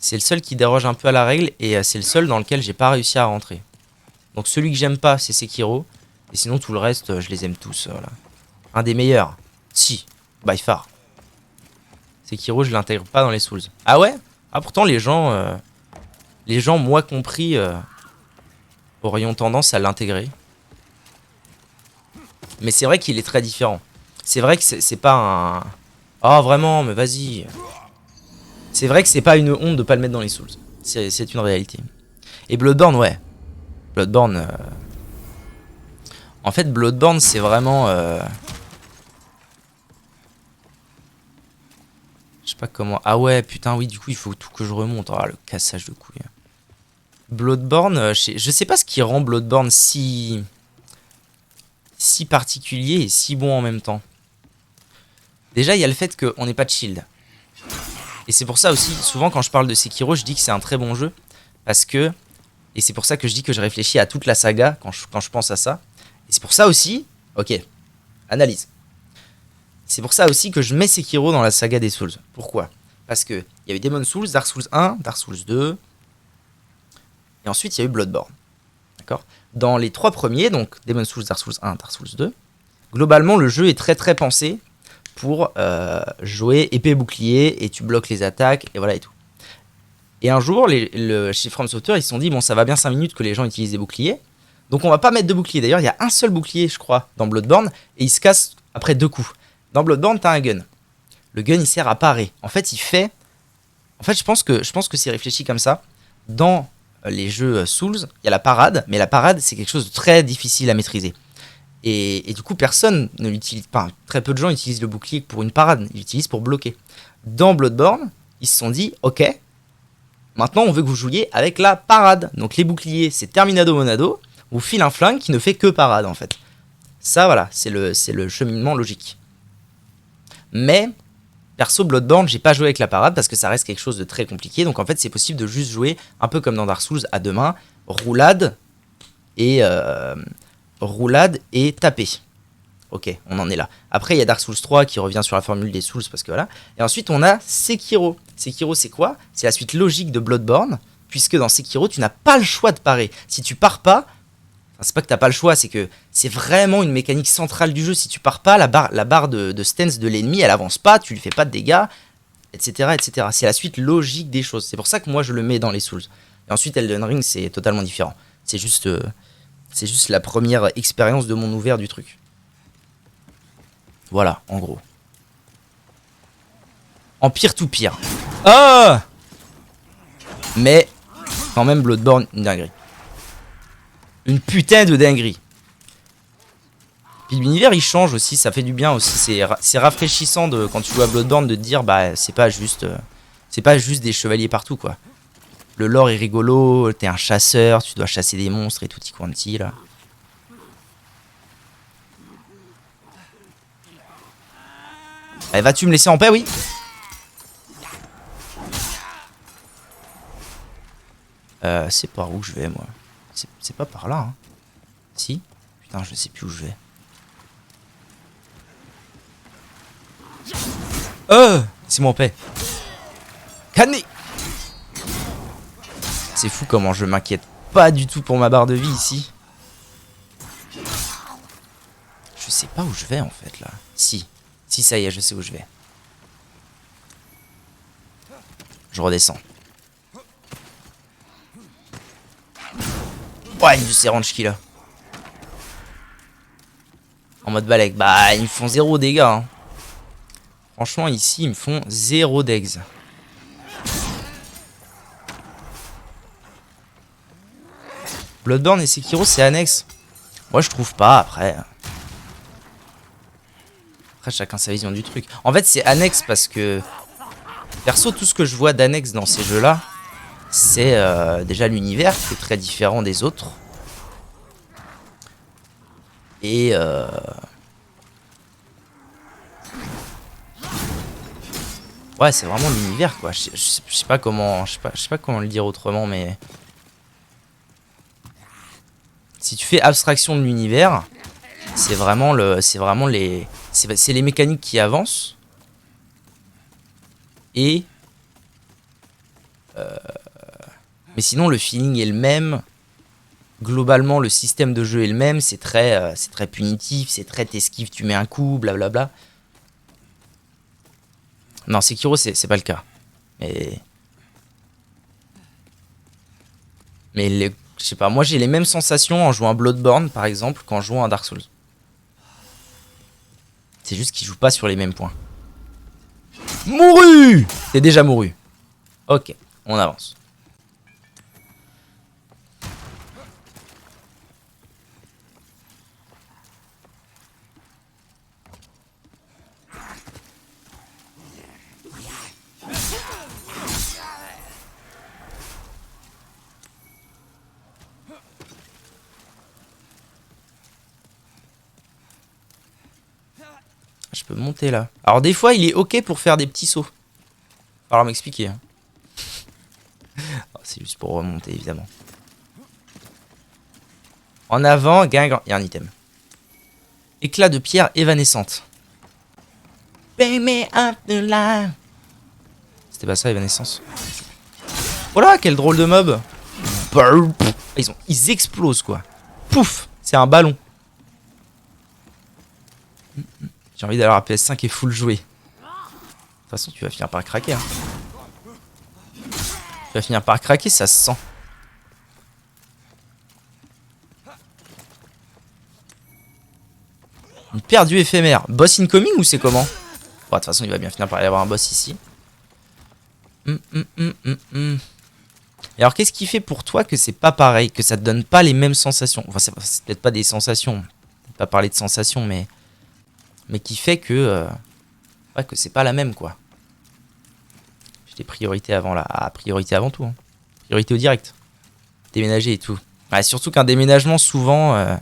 C'est le seul qui déroge un peu à la règle, et c'est le seul dans lequel j'ai pas réussi à rentrer. Donc celui que j'aime pas, c'est Sekiro. Et sinon, tout le reste, je les aime tous, voilà. Un des meilleurs. Si, by far. Sekiro, je l'intègre pas dans les Souls. Ah ouais? Ah pourtant, les gens, moi compris, aurions tendance à l'intégrer. Mais c'est vrai qu'il est très différent. C'est vrai que c'est pas un... Oh vraiment, mais vas-y. C'est vrai que c'est pas une honte de pas le mettre dans les Souls. C'est une réalité. Et Bloodborne, ouais. Bloodborne... En fait, Bloodborne, c'est vraiment... Je sais pas comment... Ah ouais, putain, oui, du coup, il faut tout que je remonte. Oh, le cassage de couilles. Bloodborne, je sais pas ce qui rend Bloodborne si particulier et si bon en même temps. Déjà, il y a le fait qu'on n'ait pas de shield. Et c'est pour ça aussi, souvent quand je parle de Sekiro, je dis que c'est un très bon jeu. Parce que... Et c'est pour ça que je dis que je réfléchis à toute la saga quand je pense à ça. Et c'est pour ça aussi... Ok, analyse. C'est pour ça aussi que je mets Sekiro dans la saga des Souls. Pourquoi? Parce que il y avait Demon's Souls, Dark Souls 1, Dark Souls 2... Et ensuite, il y a eu Bloodborne. D'accord? Dans les 3 premiers, donc Demon's Souls, Dark Souls 1, Dark Souls 2, globalement, le jeu est très très pensé pour jouer épée bouclier et tu bloques les attaques et voilà et tout. Et un jour, chez From Software, ils se sont dit bon, ça va bien 5 minutes que les gens utilisent des boucliers, donc on va pas mettre de bouclier. D'ailleurs, il y a un seul bouclier, je crois, dans Bloodborne et il se casse après 2 coups. Dans Bloodborne, t'as un gun. Le gun, il sert à parer. En fait, je pense que c'est réfléchi comme ça. Dans les jeux Souls, il y a la parade, mais la parade, c'est quelque chose de très difficile à maîtriser. Et du coup, personne ne l'utilise pas. Très peu de gens utilisent le bouclier pour une parade, ils l'utilisent pour bloquer. Dans Bloodborne, ils se sont dit, ok, maintenant on veut que vous jouiez avec la parade. Donc les boucliers, c'est Terminado Monado, vous file un flingue qui ne fait que parade en fait. Ça, voilà, c'est le cheminement logique. Mais... Perso, Bloodborne, j'ai pas joué avec la parade parce que ça reste quelque chose de très compliqué. Donc en fait, c'est possible de juste jouer un peu comme dans Dark Souls à deux mains, roulade et taper. Ok, on en est là. Après, il y a Dark Souls 3 qui revient sur la formule des Souls parce que voilà. Et ensuite, on a Sekiro. Sekiro, c'est quoi? C'est la suite logique de Bloodborne, puisque dans Sekiro, tu n'as pas le choix de parer. Si tu pars pas, c'est pas que t'as pas le choix, c'est que c'est vraiment une mécanique centrale du jeu. Si tu pars pas, la barre de stance de l'ennemi, elle avance pas, tu lui fais pas de dégâts, etc., etc. C'est la suite logique des choses. C'est pour ça que moi je le mets dans les Souls. Et ensuite Elden Ring, c'est totalement différent. C'est juste la première expérience de monde ouvert du truc. Voilà, en gros. En pire tout pire. Ah! Mais quand même Bloodborne, une dinguerie. Une putain de dinguerie. Puis l'univers il change aussi, ça fait du bien aussi. C'est rafraîchissant quand tu joues à Bloodborne de te dire bah c'est pas juste des chevaliers partout quoi. Le lore est rigolo, t'es un chasseur, tu dois chasser des monstres et tout y quanti là. Allez, vas-tu me laisser en paix, oui? C'est par où je vais, moi? C'est pas par là, hein. Si? Putain, je sais plus où je vais. Laissez-moi en paix. Cané! C'est fou comment je m'inquiète pas du tout pour ma barre de vie ici. Je sais pas où je vais en fait là. Si, ça y est, je sais où je vais. Je redescends. Ouais, du Serranchki qui là. En mode balèque. Bah, ils me font 0 dégâts. Hein. Franchement, ici, ils me font 0 degs. Bloodborne et Sekiro, c'est annexe. Moi, je trouve pas, après. Après, chacun sa vision du truc. En fait, c'est annexe parce que... Perso, tout ce que je vois d'annexe dans ces jeux-là, c'est déjà l'univers qui est très différent des autres. Et... Ouais, c'est vraiment l'univers, quoi. Je sais pas comment... Je sais pas comment le dire autrement, mais... Si tu fais abstraction de l'univers, c'est vraiment les... C'est les mécaniques qui avancent. Et... Mais sinon, le feeling est le même. Globalement, le système de jeu est le même. C'est très punitif, c'est très t'esquives, tu mets un coup, blablabla. Non, Sekiro, c'est pas le cas. Mais je sais pas, moi j'ai les mêmes sensations en jouant à Bloodborne, par exemple, qu'en jouant à Dark Souls. C'est juste qu'ils jouent pas sur les mêmes points. Mouru! T'es déjà mouru. Ok, on avance. Je peux monter là. Alors des fois il est ok pour faire des petits sauts. Alors m'expliquer. Hein. C'est juste pour remonter évidemment. En avant, gain, il y a un item. Éclat de pierre évanescente. C'était pas ça, évanescence. Voilà, quel drôle de mob. Ils explosent quoi. Pouf, c'est un ballon. J'ai envie d'aller à PS5 et full jouer. De toute façon, tu vas finir par craquer. Hein. Tu vas finir par craquer, ça se sent. Une perdue éphémère. Boss incoming ou c'est comment? Bon, de toute façon, il va bien finir par y avoir un boss ici. Et alors, qu'est-ce qui fait pour toi que c'est pas pareil? Que ça te donne pas les mêmes sensations? Enfin, c'est peut-être pas des sensations. Peut-être pas parler de sensations, mais qui fait que... ouais, que c'est pas la même, quoi. J'ai priorité avant là. Ah, priorité avant tout. Hein. Priorité au direct. Déménager et tout. Ouais, surtout qu'un déménagement, souvent...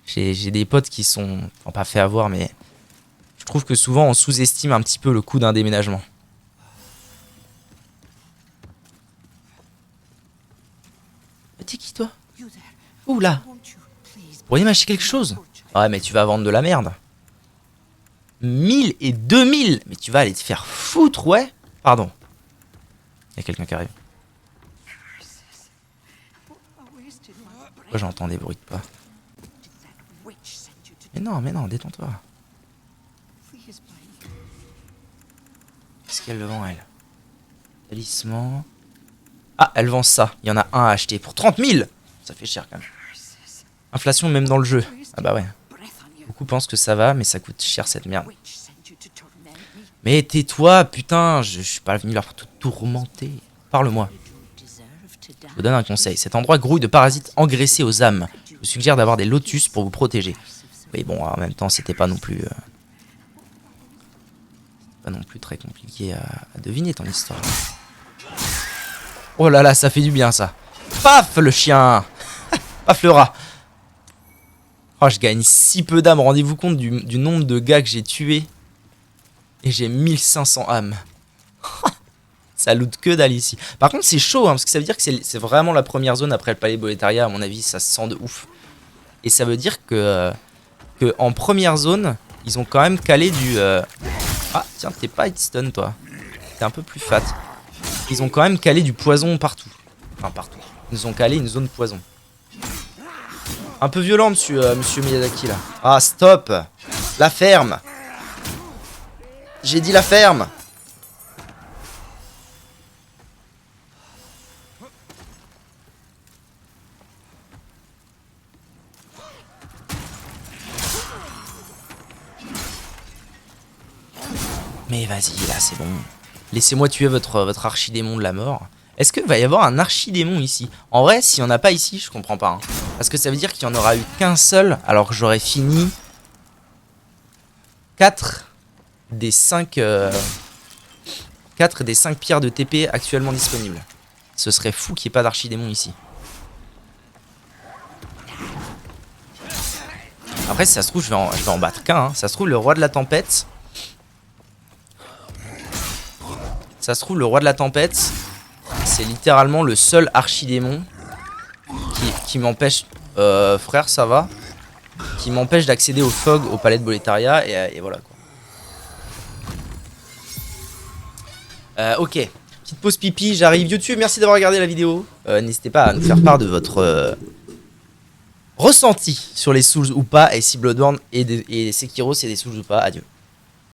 j'ai des potes qui sont... Enfin, pas fait avoir, mais... Je trouve que souvent, on sous-estime un petit peu le coût d'un déménagement. T'es qui, toi? Ouh là! Vous pourriez m'acheter quelque chose? Ouais, mais tu vas vendre de la merde. 1000 et 2000! Mais tu vas aller te faire foutre, ouais? Pardon. Il y a quelqu'un qui arrive. Pourquoi j'entends des bruits de pas? Mais non, détends-toi. Qu'est-ce qu'elle vend, elle? Talisman. Ah, elle vend ça. Il y en a un à acheter pour 30 000! Ça fait cher quand même. Inflation même dans le jeu. Ah bah ouais. Beaucoup pensent que ça va, mais ça coûte cher cette merde. Mais tais-toi, putain, je suis pas venu là pour te tourmenter. Parle-moi. Je vous donne un conseil. Cet endroit grouille de parasites engraissés aux âmes. Je vous suggère d'avoir des lotus pour vous protéger. Mais bon, en même temps, c'était pas non plus... pas non plus très compliqué à deviner ton histoire. Oh là là, ça fait du bien ça. Paf, le chien. Paf, le rat. Oh, je gagne si peu d'âmes. Rendez-vous compte du nombre de gars que j'ai tués. Et j'ai 1500 âmes. Ça loot que dalle ici. Par contre, c'est chaud, hein, parce que ça veut dire que c'est vraiment la première zone après le palais de Boletaria. À mon avis, ça se sent de ouf. Et ça veut dire que en première zone, ils ont quand même calé du... Ah, tiens, t'es pas hitstun, toi. T'es un peu plus fat. Ils ont quand même calé du poison partout. Enfin, partout. Ils nous ont calé une zone poison. Un peu violent, monsieur Miyazaki, là. Ah, stop. La ferme. J'ai dit la ferme. Mais vas-y, là, c'est bon. Laissez-moi tuer votre archidémon de la mort. Est-ce qu'il va y avoir un archidémon ici? En vrai, s'il n'y en a pas ici, je comprends pas. Hein. Parce que ça veut dire qu'il n'y en aura eu qu'un seul, alors que j'aurais fini 4 des 5 pierres de TP actuellement disponibles. Ce serait fou qu'il n'y ait pas d'archidémon ici. Après, si ça se trouve, je vais en battre qu'un. Hein. Ça se trouve, le roi de la tempête... Ça se trouve, le roi de la tempête, c'est littéralement le seul archidémon qui m'empêche... frère, ça va? Qui m'empêche d'accéder au fog au palais de Boletaria, et voilà quoi. Ok, petite pause pipi, j'arrive. YouTube, merci d'avoir regardé la vidéo. N'hésitez pas à nous faire part de votre ressenti sur les Souls ou pas, et si Bloodborne et Sekiro c'est des Souls ou pas. Adieu.